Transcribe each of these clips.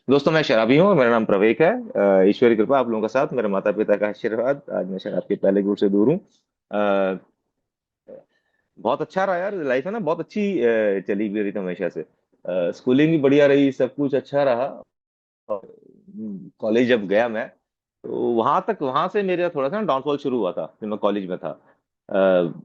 दोस्तों, मैं शराबी हूँ। मेरा नाम प्रवेक है। ईश्वर की कृपा, आप लोगों का साथ, मेरे माता पिता का आशीर्वाद, आज मैं शराब के पहले गुट से दूर हूँ। अ, बहुत अच्छा रहा यार, लाइफ है ना, बहुत अच्छी चली गई रही थी हमेशा से। स्कूलिंग भी बढ़िया रही, सब कुछ अच्छा रहा। कॉलेज जब गया मैं, तो वहां से मेरा थोड़ा सा डाउनफॉल शुरू हुआ था जब मैं कॉलेज में था।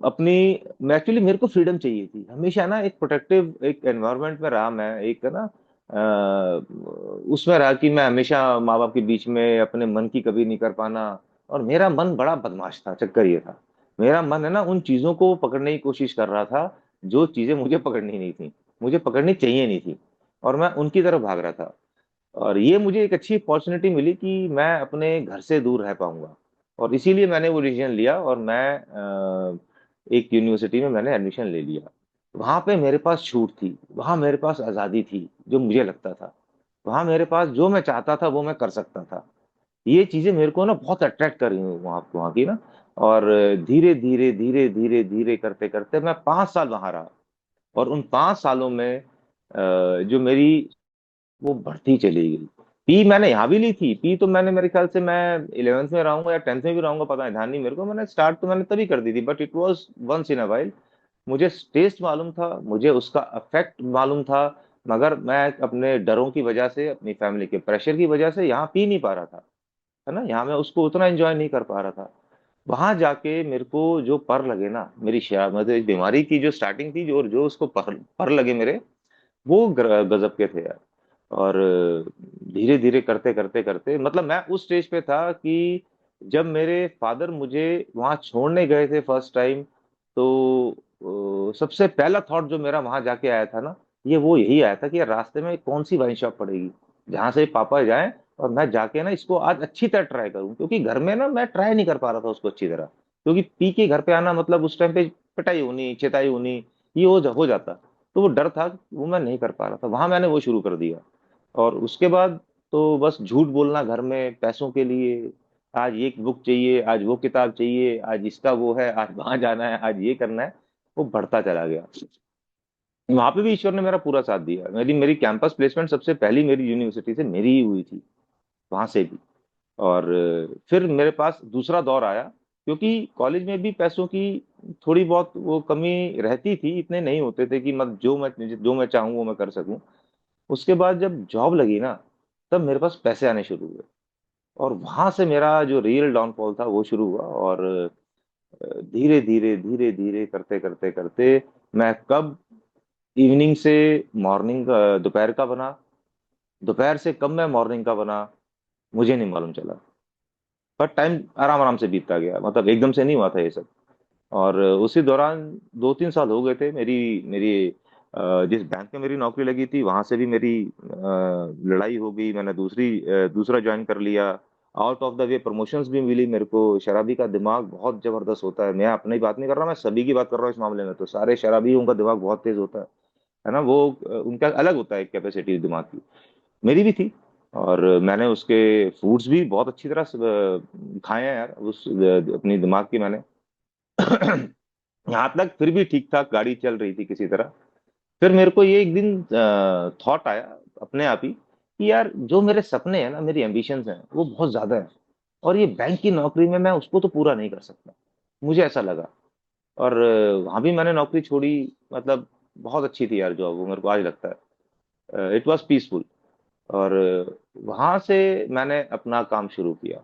अपनी मैं एक्चुअली मेरे को फ्रीडम चाहिए थी हमेशा ना, एक प्रोटेक्टिव एक एनवायरनमेंट में रहा मैं, एक है ना उसमें रहा कि मैं हमेशा माँ बाप के बीच में अपने मन की कभी नहीं कर पाना। और मेरा मन बड़ा बदमाश था, चक्कर ये था, मेरा मन है ना उन चीजों को पकड़ने की कोशिश कर रहा था जो चीजें मुझे पकड़नी नहीं थी, मुझे पकड़नी चाहिए नहीं थी, और मैं उनकी तरफ भाग रहा था। और ये मुझे एक अच्छी अपॉर्चुनिटी मिली कि मैं अपने घर से दूर रह पाऊंगा, और इसीलिए मैंने वो डिसीजन लिया, और मैं एक यूनिवर्सिटी में मैंने एडमिशन ले लिया। वहां पे मेरे पास छूट थी, वहां मेरे पास आजादी थी, जो मुझे लगता था वहां मेरे पास जो मैं चाहता था वो मैं कर सकता था। ये चीजें मेरे को ना बहुत अट्रैक्ट कर रही हूँ वहां वहां की ना। और धीरे धीरे धीरे धीरे धीरे करते करते मैं 5 साल वहां रहा। और उन 5 सालों में जो मेरी वो बढ़ती चली गई। पी मैंने यहाँ भी ली थी, पी तो मैंने मेरे ख्याल से मैं 11th में रहूंगा या 10th में भी रहूंगा, पता नहीं, ध्यान नहीं मेरे को। मैंने स्टार्ट तो मैंने तभी कर दी थी, but it was once in a while. मुझे टेस्ट मालूम था, मुझे उसका इफेक्ट मालूम था, मगर मैं अपने डरों की वजह से, अपनी फैमिली के प्रेशर की वजह से यहाँ पी नहीं पा रहा था, है ना, यहाँ मैं उसको उतना एंजॉय नहीं कर पा रहा था। वहां जाके मेरे को जो पर लगे ना, मेरी शराब मतलब इस बीमारी की जो स्टार्टिंग थी, जो जो उसको पर लगे मेरे, वो गजब के थे यार। और धीरे धीरे करते करते करते मतलब मैं उस स्टेज पे था कि जब मेरे फादर मुझे वहां छोड़ने गए थे फर्स्ट टाइम, तो सबसे पहला थॉट जो मेरा वहां जाके आया था ना, ये वो यही आया था कि यार रास्ते में कौन सी वाइन शॉप पड़ेगी जहां से पापा जाएं, और मैं जाके ना इसको आज अच्छी तरह ट्राई करूं, क्योंकि घर में ना मैं ट्राई नहीं कर पा रहा था उसको अच्छी तरह, क्योंकि पी के घर पे आना मतलब उस टाइम पे पिटाई होनी, चिताई होनी, ये हो जाता। तो वो डर था, वो मैं नहीं कर पा रहा था, वहां मैंने वो शुरू कर दिया। और उसके बाद तो बस झूठ बोलना घर में पैसों के लिए, आज ये बुक चाहिए, आज वो किताब चाहिए, आज इसका वो है, आज वहां जाना है, आज ये करना है, वो बढ़ता चला गया। वहां पे भी ईश्वर ने मेरा पूरा साथ दिया। मेरी मेरी कैंपस प्लेसमेंट सबसे पहली मेरी यूनिवर्सिटी से मेरी ही हुई थी, वहां से भी। और फिर मेरे पास दूसरा दौर आया, क्योंकि कॉलेज में भी पैसों की थोड़ी बहुत वो कमी रहती थी, इतने नहीं होते थे कि मत जो मैं चाहूँ वो मैं कर सकूं। उसके बाद जब जॉब लगी ना, तब मेरे पास पैसे आने शुरू हुए, और वहां से मेरा जो रियल डाउनफॉल था वो शुरू हुआ। और धीरे धीरे धीरे धीरे करते करते करते मैं कब इवनिंग से मॉर्निंग दोपहर का बना, दोपहर से कब मैं मॉर्निंग का बना, मुझे नहीं मालूम चला। पर टाइम आराम आराम से बीतता गया, मतलब एकदम से नहीं हुआ था ये सब। और उसी दौरान 2-3 साल हो गए थे मेरी मेरी जिस बैंक में मेरी नौकरी लगी थी वहां से भी मेरी लड़ाई हो गई, मैंने दूसरा ज्वाइन कर लिया। Out of the way promotions भी मिली मेरे को। शराबी का दिमाग बहुत जबरदस्त होता है, मैं अपनी बात नहीं कर रहा, मैं सभी की बात कर रहा हूँ इस मामले में, तो सारे शराबियों का दिमाग बहुत तेज होता है ना, वो उनका अलग होता है कैपेसिटी दिमाग की, मेरी भी थी। और मैंने उसके फूड्स भी बहुत अच्छी तरह से खाए हैं यार, उस अपनी दिमाग की मैंने यहाँ तक फिर भी ठीक ठाक गाड़ी चल रही थी किसी तरह। फिर मेरे को ये एक दिन थॉट आया अपने आप ही कि यार जो मेरे सपने हैं ना, मेरी एम्बिशंस हैं, वो बहुत ज्यादा है, और ये बैंक की नौकरी में मैं उसको तो पूरा नहीं कर सकता, मुझे ऐसा लगा। और वहां भी मैंने नौकरी छोड़ी, मतलब बहुत अच्छी थी यार जॉब, वो मेरे को आज लगता है इट वाज पीसफुल। और वहां से मैंने अपना काम शुरू किया,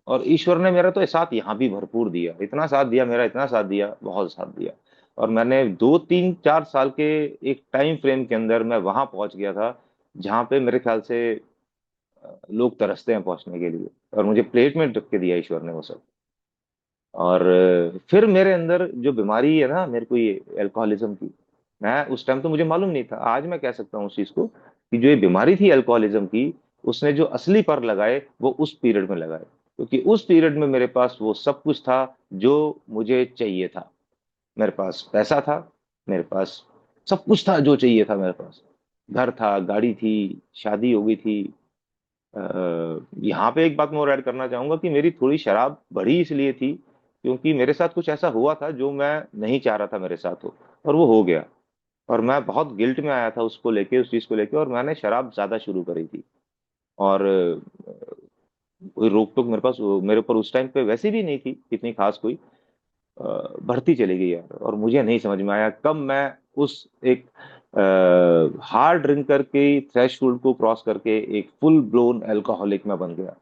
और ईश्वर ने मेरा तो साथ यहाँ भी भरपूर दिया, इतना साथ दिया मेरा, इतना साथ दिया, बहुत साथ दिया। और मैंने 2-3-4 साल के एक टाइम फ्रेम के अंदर मैं वहां पहुंच गया था जहाँ पे मेरे ख्याल से लोग तरसते हैं पहुंचने के लिए, और मुझे प्लेट में रख के दिया ईश्वर ने वो सब। और फिर मेरे अंदर जो बीमारी है ना मेरे को, ये अल्कोहलिज्म की, मैं उस टाइम तो मुझे मालूम नहीं था, आज मैं कह सकता हूँ उस चीज को कि जो ये बीमारी थी अल्कोहलिज्म की, उसने जो असली पर लगाए वो उस पीरियड में लगाए, क्योंकि उस पीरियड में मेरे पास वो सब कुछ था जो मुझे चाहिए था। मेरे पास पैसा था, मेरे पास सब कुछ था जो चाहिए था मेरे पास, घर था, गाड़ी थी, शादी हो गई थी। यहाँ पे एक बात मैं और ऐड करना चाहूंगा कि मेरी थोड़ी शराब बढ़ी इसलिए थी क्योंकि मेरे साथ कुछ ऐसा हुआ था जो मैं नहीं चाह रहा था मेरे साथ हो, और वो हो गया। और मैं बहुत गिल्ट में आया था उसको लेके, उस चीज को लेके, और मैंने शराब ज्यादा शुरू करी थी। और कोई रोक टोक मेरे ऊपर उस टाइम पे वैसे भी नहीं थी इतनी खास कोई। बढ़ती चली गई यार, और मुझे नहीं समझ में आया कब मैं उस एक हार्ड ड्रिंक करके थ्रेशोल्ड को क्रॉस करके एक फुल ब्लोन अल्कोहलिक में बन गया।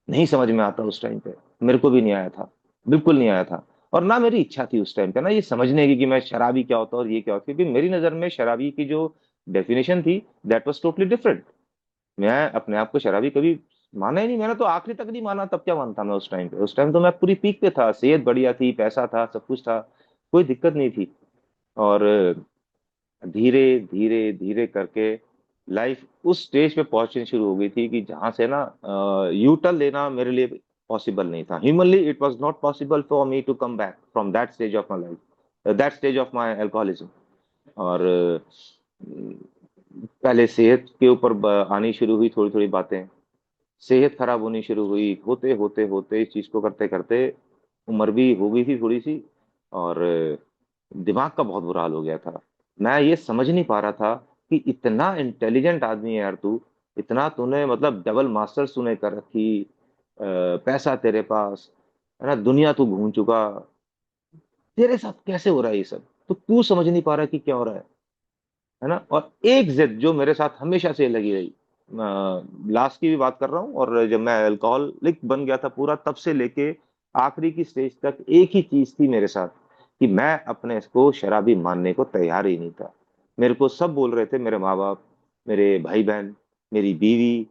नहीं समझ में आता उस टाइम पे, मेरे को भी नहीं आया था, बिल्कुल नहीं आया था। और ना मेरी इच्छा थी उस टाइम पे ना ये समझने की कि मैं शराबी क्या होता है और ये क्या होता है, क्योंकि मेरी नजर में शराबी की जो डेफिनेशन थी, दैट वाज टोटली डिफरेंट। मैं अपने आप को शराबी कभी माना ही नहीं, मैंने तो आखिरी तक नहीं माना। तब क्या मानता मैं उस टाइम पे? उस टाइम तो मैं पूरी पीक पे था, सेहत बढ़िया थी, पैसा था, सब कुछ था, कोई दिक्कत नहीं थी। और धीरे धीरे धीरे करके लाइफ उस स्टेज पे पहुंचनी शुरू हो गई थी कि जहां से ना यू टर्न लेना मेरे लिए पॉसिबल नहीं था। Humanly it was not possible for me to come back from that stage of my life, that stage of my alcoholism. और पहले सेहत के ऊपर आनी शुरू हुई थोड़ी थोड़ी बातें, सेहत खराब होनी शुरू हुई, होते होते होते इस चीज को करते करते उम्र भी हो गई थी थोड़ी सी। और दिमाग का बहुत बुरा हाल हो गया था। मैं ये समझ नहीं पा रहा था कि इतना इंटेलिजेंट आदमी है यार तू, इतना तूने मतलब डबल मास्टर्स तूने कर रखी, पैसा तेरे पास है ना, दुनिया तू घूम चुका, तेरे साथ कैसे हो रहा है ये सब? तो तू समझ नहीं पा रहा कि क्या हो रहा है ना। और एक जिद जो मेरे साथ हमेशा से लगी रही, लास्ट की भी बात कर रहा हूँ, और जब मैं अल्कोहलिक बन गया था पूरा, तब से लेके आखिरी की स्टेज तक एक ही चीज थी मेरे साथ, कि मैं अपने को शराबी मानने को तैयार ही नहीं था। मेरे को सब बोल रहे थे, मेरे माँ बाप, मेरे भाई बहन, मेरी बीवी,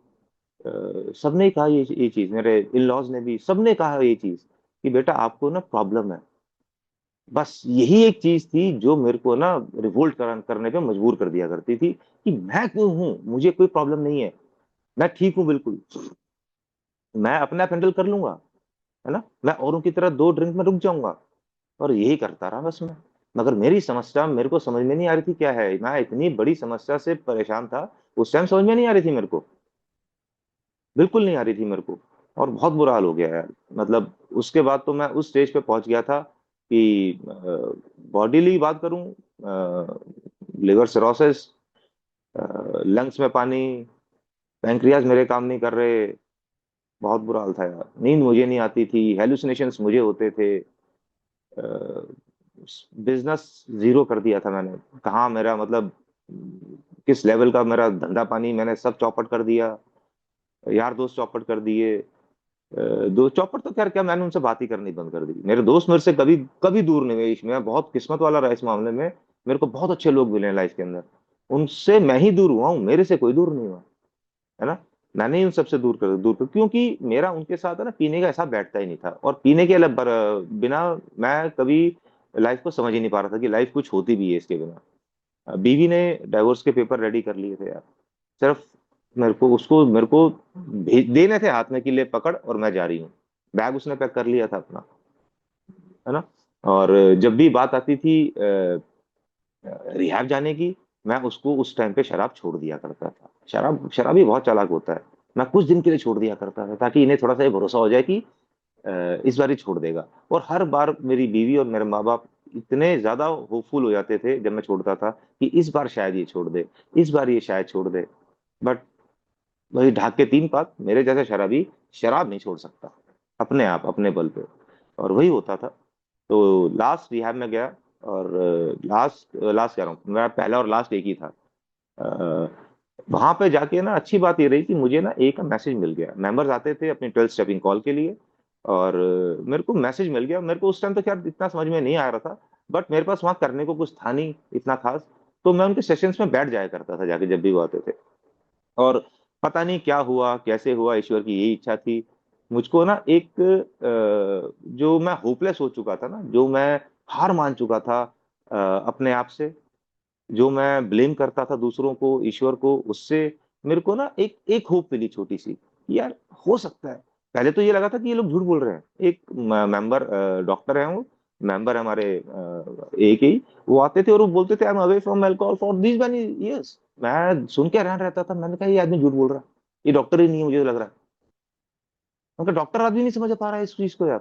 सबने कहा ये चीज, मेरे इन लॉज ने भी, सबने कहा ये चीज कि बेटा आपको ना प्रॉब्लम है। बस यही एक चीज थी जो मेरे को ना रिवोल्ट करने पे मजबूर कर दिया करती थी, कि मैं क्यों हूं, मुझे कोई प्रॉब्लम नहीं है, मैं ठीक हूं बिल्कुल, मैं अपने आप हैंडल कर लूंगा, है ना, मैं औरों की तरह 2 ड्रिंक में रुक जाऊंगा। और यही करता रहा बस मैं। मगर मेरी समस्या मेरे को समझ में नहीं आ रही थी क्या है, मैं इतनी बड़ी समस्या से परेशान था, उस टाइम समझ में नहीं आ रही थी मेरे को, बिल्कुल नहीं आ रही थी मेरे को। और बहुत बुरा हाल हो गया यार। मतलब उसके बाद तो मैं उस स्टेज पे पहुंच गया था कि बॉडीली बात करूं, लिवर सिरोसिस, लंग्स में पानी, पैंक्रियाज मेरे काम नहीं कर रहे, बहुत बुरा हाल था यार। नींद मुझे नहीं आती थी, हेलुसिनेशंस मुझे होते थे, बिजनेस जीरो कर दिया था मैंने। कहाँ मेरा मतलब किस लेवल का मेरा धंधा पानी, मैंने सब चौपट कर दिया, यार दोस्त चौपट कर दिए। दो चौपट तो खैर क्या, मैंने उनसे बात ही करनी बंद कर दी। मेरे दोस्त मेरे से कभी कभी दूर नहीं हुए, मैं बहुत किस्मत वाला रहा इस मामले में। मेरे को बहुत अच्छे लोग मिले हैं लाइफ के अंदर, उनसे मैं ही दूर हुआ हूँ, मेरे से कोई दूर नहीं हुआ, है ना। मैंने ही उन सबसे दूर कर, क्योंकि मेरा उनके साथ है ना पीने का ऐसा बैठता ही नहीं था। और पीने के बिना मैं कभी लाइफ को समझ ही नहीं पा रहा था कि लाइफ कुछ होती भी है इसके बिना। बीवी ने डाइवोर्स के पेपर रेडी कर लिए थे यार, सिर्फ मेरे को भेज देने थे हाथ में कि ले पकड़ और मैं जा रही हूँ। बैग उसने पैक कर लिया था अपना, है ना। और जब भी बात आती थी रिहैब जाने की, मैं उसको उस टाइम पे शराब छोड़ दिया करता था। शराबी बहुत चालाक होता है। मैं कुछ दिन के लिए छोड़ दिया करता था ताकि इन्हें थोड़ा सा ये भरोसा हो जाए कि इस बार ही छोड़ देगा। और हर बार मेरी बीवी और मेरे माँ बाप इतने ज्यादा होपफुल हो जाते थे जब मैं छोड़ता था कि इस बार शायद ये छोड़ दे, इस बार ये शायद छोड़ दे। बट वही ढाक के 3 पात, मेरे जैसा शराबी शराब नहीं छोड़ सकता अपने आप अपने बल पे। और वही होता था। तो लास्ट रिहैब में गया, और लास्ट लास्ट कह रहा हूँ, मेरा पहला और लास्ट एक ही था। वहां पे जाके ना अच्छी बात ये रही कि मुझे ना एक मैसेज मिल गया, मेंबर्स आते थे अपनी 12 स्टेपिंग कॉल के लिए, और मेरे को मैसेज मिल गया। मेरे को उस टाइम तो खैर इतना समझ में नहीं आ रहा था, बट मेरे पास वहां करने को कुछ था नहीं इतना खास। तो मैं उनके सेशंस में बैठ जाया करता था जाके जब भी वो आते थे। और पता नहीं क्या हुआ कैसे हुआ, ईश्वर की यही इच्छा थी, मुझको ना एक जो मैं होपलेस हो चुका था ना, जो मैं हार मान चुका था अपने आप से, जो मैं ब्लेम करता था दूसरों को, ईश्वर को, उससे मेरे को ना एक एक होप मिली छोटी सी, कि यार हो सकता है। पहले तो ये लगा था कि ये लोग झूठ बोल रहे हैं। एक मेंबर डॉक्टर है वो, मेंबर हमारे एक ही, वो आते थे और वो बोलते थे I am away from alcohol for this many years. मैं सुन के हैरान रहता था, मैंने कहा ये आदमी झूठ बोल रहा है, ये डॉक्टर ही नहीं है मुझे तो लग रहा है। उनका डॉक्टर आदमी नहीं समझ पा रहा है इस चीज को यार।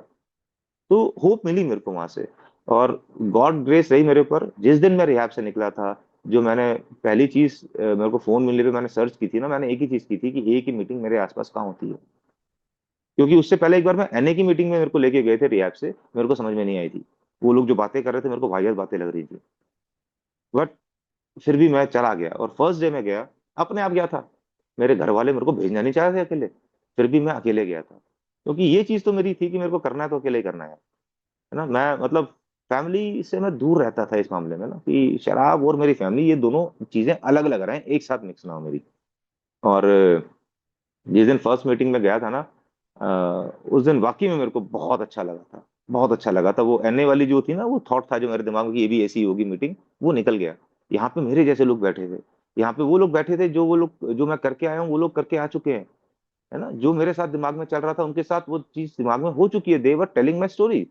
तो होप मिली मेरे को वहां से। और गॉड ग्रेस रही मेरे ऊपर, जिस दिन मैं रिहैब से निकला था, जो मैंने पहली चीज मेरे को फोन मिलने पे मैंने सर्च की थी ना, मैंने एक ही चीज की थी कि एक ही मीटिंग मेरे आसपास कहाँ होती है। क्योंकि उससे पहले एक बार मैं एनए की मीटिंग में मेरे को लेके गए थे रिहैब से, मेरे को समझ में नहीं आई थी। वो लोग जो बातें कर रहे थे मेरे को वाहियात बातें लग रही थी। बट फिर भी मैं चला गया, और फर्स्ट डे में गया, अपने आप गया था। मेरे घर वाले मेरे को भेजना नहीं चाह रहे थे अकेले, फिर भी मैं अकेले गया था। क्योंकि ये चीज तो मेरी थी कि मेरे को करना है तो अकेले ही करना है ना। मैं मतलब फैमिली से मैं दूर रहता था इस मामले में ना, कि शराब और मेरी फैमिली ये दोनों चीजें अलग अलग रहें, एक साथ मिक्स ना हो मेरी। और जिस दिन फर्स्ट मीटिंग में गया था ना, उस दिन वाकई में मेरे को बहुत अच्छा लगा था। बहुत अच्छा लगा था। वो एनए वाली जो थी ना, वो थॉट था जो मेरे दिमाग में कि ये भी ऐसी ही होगी मीटिंग, वो निकल गया। यहाँ पे मेरे जैसे लोग बैठे थे। यहाँ पे वो लोग बैठे थे जो वो लोग जो मैं करके आया हूँ वो लोग करके आ चुके हैं। है ना, जो मेरे साथ दिमाग में चल रहा था उनके साथ वो चीज दिमाग में हो चुकी है। दे वर टेलिंग माई स्टोरी।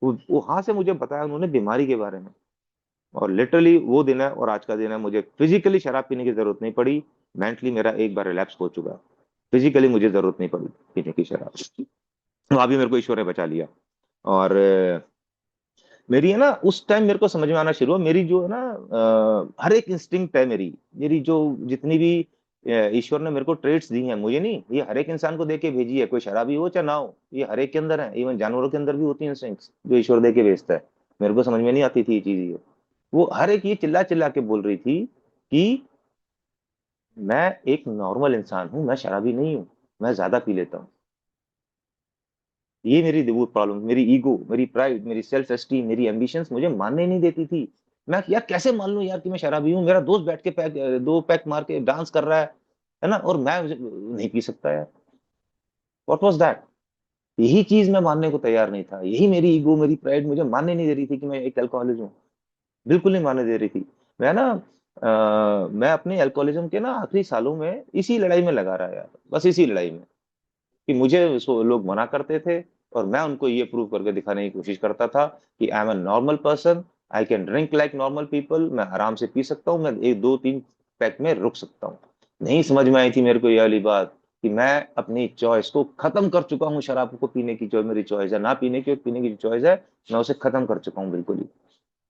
वो वहां से मुझे बताया उन्होंने बीमारी के बारे में। और लिटरली वो दिन है और आज का दिन है, मुझे फिजिकली शराब पीने की जरूरत नहीं पड़ी। मेंटली मेरा एक बार रिलैप्स हो चुका। फिजिकली मुझे जरूरत नहीं पड़ी पीने की शराब। वहां भी मेरे को ईश्वर ने बचा लिया। और मेरी है ना, उस टाइम मेरे को समझ में आना शुरू हुआ, मेरी जो है ना हर एक इंस्टिंक्ट है मेरी। मेरी जो जितनी भी ईश्वर ने मेरे को ट्रेड्स दी हैं, मुझे नहीं, ये हर एक इंसान को दे के भेजी है, कोई शराबी हो चाहे ना हो, ये हर एक के अंदर है। इवन जानवरों के अंदर भी होती है इंस्टिंक्ट्स जो ईश्वर दे के भेजता है। मेरे को समझ में नहीं आती थी ये चीज। ये वो हर एक ये चिल्ला चिल्ला के बोल रही थी कि मैं एक नॉर्मल इंसान हूं, मैं शराबी नहीं हूं, मैं ज्यादा पी लेता हूँ। ये मेरी वो प्रॉब्लम, मेरी ईगो, मेरी प्राइड, मेरी सेल्फ एस्टीम, मेरी एम्बिशंस मुझे मानने ही नहीं देती थी। मैं यार कैसे मान लूं यार कि मैं शराबी हूँ, मेरा दोस्त बैठ के दो पैक मार के डांस कर रहा है ना, और मैं नहीं पी सकता यार। What was that? यही चीज मैं मानने को तैयार नहीं था। यही मेरी ईगो, मेरी प्राइड मुझे मानने नहीं दे रही थी कि मैं एक अल्कोहलिक हूँ। बिल्कुल नहीं मानने दे रही थी। मैं ना मैं अपने अल्कोहलिज्म के ना आखिरी सालों में इसी लड़ाई में लगा रहा यार, बस इसी लड़ाई में, कि मुझे लोग मना करते थे और मैं उनको ये प्रूव करके दिखाने की कोशिश करता था कि I am a normal person, I can drink like normal people, मैं आराम से पी सकता हूँ, मैं एक दो तीन पैक में रुक सकता हूँ। नहीं समझ में आई थी मेरे को ये वाली बात, कि मैं अपनी चॉइस को खत्म कर चुका हूँ। शराब को पीने की जो मेरी चॉइस है, ना पीने की और पीने की जो चॉइस है, मैं उसे खत्म कर चुका हूँ बिल्कुल ही।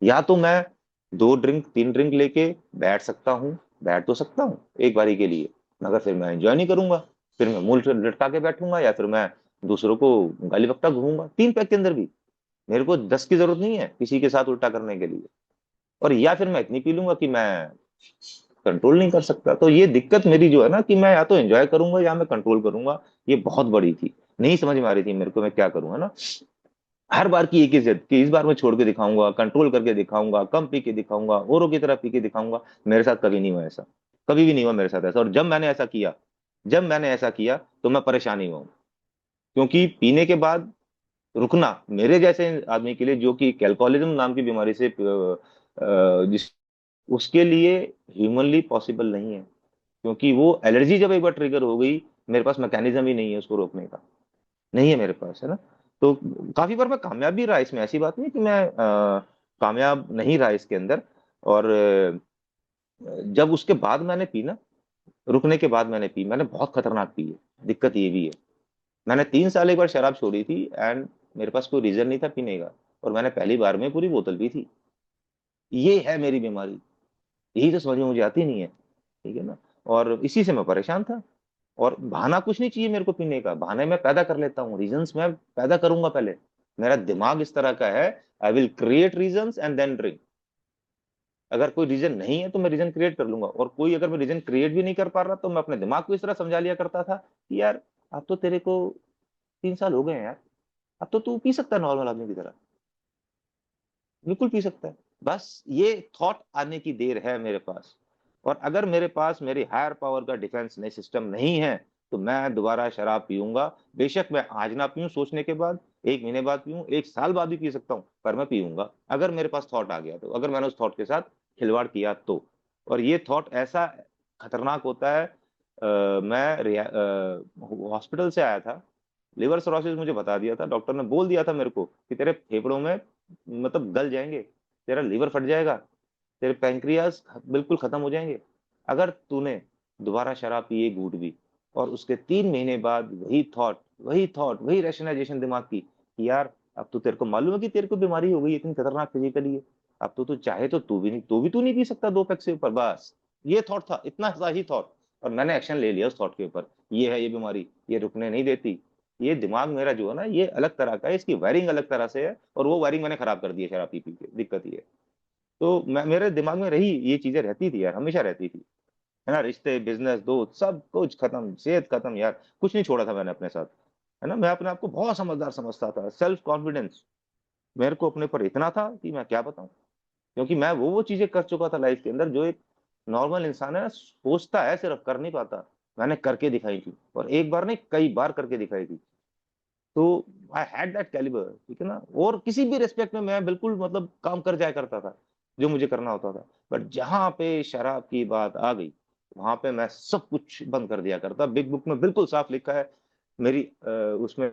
या तो मैं दो ड्रिंक तीन ड्रिंक लेके बैठ सकता हूँ, बैठ तो सकता हूँ एक बारी के लिए, मगर फिर मैं एंजॉय नहीं करूंगा। फिर मैं मूल लटका के बैठूंगा, या फिर मैं दूसरों को गाली बकता घूमूंगा। तीन पैक के अंदर भी मेरे को 10 की जरूरत नहीं है किसी के साथ उल्टा करने के लिए। और या फिर मैं इतनी पी लूंगा कि मैं कंट्रोल नहीं कर सकता। तो ये दिक्कत मेरी जो है ना, कि मैं या तो एंजॉय करूंगा या मैं कंट्रोल करूंगा, ये बहुत बड़ी थी। नहीं समझ में आ रही थी मेरे को मैं क्या करूँ, है ना। हर बार की एक ही जिद कि इस बार मैं छोड़ के दिखाऊंगा, कंट्रोल करके दिखाऊंगा, कम पी के दिखाऊंगा, औरों की तरह पी के दिखाऊंगा। मेरे साथ कभी नहीं हुआ ऐसा। कभी भी नहीं हुआ मेरे साथ ऐसा। और जब मैंने ऐसा किया तो मैं परेशान ही हुआ। क्योंकि पीने के बाद रुकना मेरे जैसे आदमी के लिए, जो कि अल्कोहलिज्म नाम की बीमारी से जिस उसके लिए ह्यूमनली पॉसिबल नहीं है। क्योंकि वो एलर्जी जब एक बार ट्रिगर हो गई, मेरे पास मैकेनिज्म ही नहीं है उसको रोकने का। नहीं है मेरे पास, है ना। तो काफी बार मैं कामयाब भी रहा इसमें, ऐसी बात नहीं कि मैं कामयाब नहीं रहा इसके अंदर। और जब उसके बाद मैंने पी ना, रुकने के बाद मैंने पी, मैंने बहुत खतरनाक पी है। दिक्कत ये भी है, मैंने 3 साल एक बार शराब छोड़ी थी, एंड मेरे पास कोई रीजन नहीं था पीने का, और मैंने पहली बार में पूरी बोतल पी थी। ये है मेरी बीमारी। यही तो समझ में मुझे आती नहीं है, ठीक है ना। और इसी से मैं परेशान था। और बहाना कुछ नहीं चाहिए मेरे को पीने का, बहाने मैं पैदा कर लेता हूँ, रीजंस मैं पैदा करूंगा पहले। मेरा दिमाग इस तरह का है, I will create reasons and then drink. अगर कोई रीजन नहीं है तो मैं रीजन क्रिएट कर लूंगा, और कोई अगर मैं रीजन क्रिएट भी नहीं कर पा रहा तो मैं अपने दिमाग को इस तरह समझा लिया करता था कि यार अब तो तेरे को 3 साल हो गए हैं यार, अब तो तू पी सकता है नॉर्मल आदमी की तरह, बिल्कुल पी सकता है। बस ये थॉट आने की देर है मेरे पास। और अगर मेरे पास मेरी हायर पावर का डिफेंस नहीं सिस्टम नहीं है, तो मैं दोबारा शराब पीऊंगा। बेशक मैं आज ना पीऊं, सोचने के बाद, एक महीने बाद पीऊं, एक साल बाद भी पी सकता हूं, पर मैं पीऊंगा अगर मेरे पास थॉट आ गया तो, अगर मैंने उस थॉट के साथ खिलवाड़ किया तो। और ये थॉट ऐसा खतरनाक होता है। मैं हॉस्पिटल से आया था, लिवर सिरोसिस मुझे बता दिया था, डॉक्टर ने बोल दिया था मेरे को कि तेरे फेफड़ों में मतलब गल जाएंगे, तेरा लीवर फट जाएगा, तेरे पैंक्रियाज बिल्कुल खत्म हो जाएंगे अगर तूने दोबारा शराब पिए घूट भी। और उसके 3 महीने बाद वही रैशनलाइजेशन दिमाग की कि यार अब तो तेरे को मालूम है कि तेरे को बीमारी हो गई, इतनी खतरनाक फिजिकली है, अब तो तू चाहे तो तू भी नहीं, तो भी तू नहीं पी सकता 2 पैग से ऊपर, बस ये थॉट था, इतना सा ही थॉट। और मैंने एक्शन ले लिया उस थॉट के ऊपर। ये है ये बीमारी, ये रुकने नहीं देती। ये दिमाग मेरा जो है ना, ये अलग तरह का है, इसकी वायरिंग अलग तरह से है, और वो वायरिंग मैंने खराब कर दी है शराब पी पी के। दिक्कत ये है। तो मैं, मेरे दिमाग में रही ये चीजें, रहती थी यार, हमेशा रहती थी, है ना। रिश्ते, बिजनेस, दोस्त, सब कुछ खत्म, सेहत खत्म यार, कुछ नहीं छोड़ा था मैंने अपने साथ, है ना। मैं अपने आप को बहुत समझदार समझता था, सेल्फ कॉन्फिडेंस मेरे को अपने पर इतना था कि मैं क्या बताऊं। क्योंकि मैं वो चीजें कर चुका था लाइफ के अंदर जो एक नॉर्मल इंसान है ना, सोचता है सिर्फ, कर नहीं पाता। मैंने करके दिखाई थी, और एक बार नहीं, कई बार करके दिखाई थी। तो आई हैड दैट कैलिबर, ठीक है ना। और किसी भी रेस्पेक्ट में मैं बिल्कुल मतलब काम कर जाया करता था जो मुझे करना होता था। बट जहां पे शराब की बात आ गई, वहां पे मैं सब कुछ बंद कर दिया करता। बिग बुक में बिल्कुल साफ लिखा है मेरी, उसमें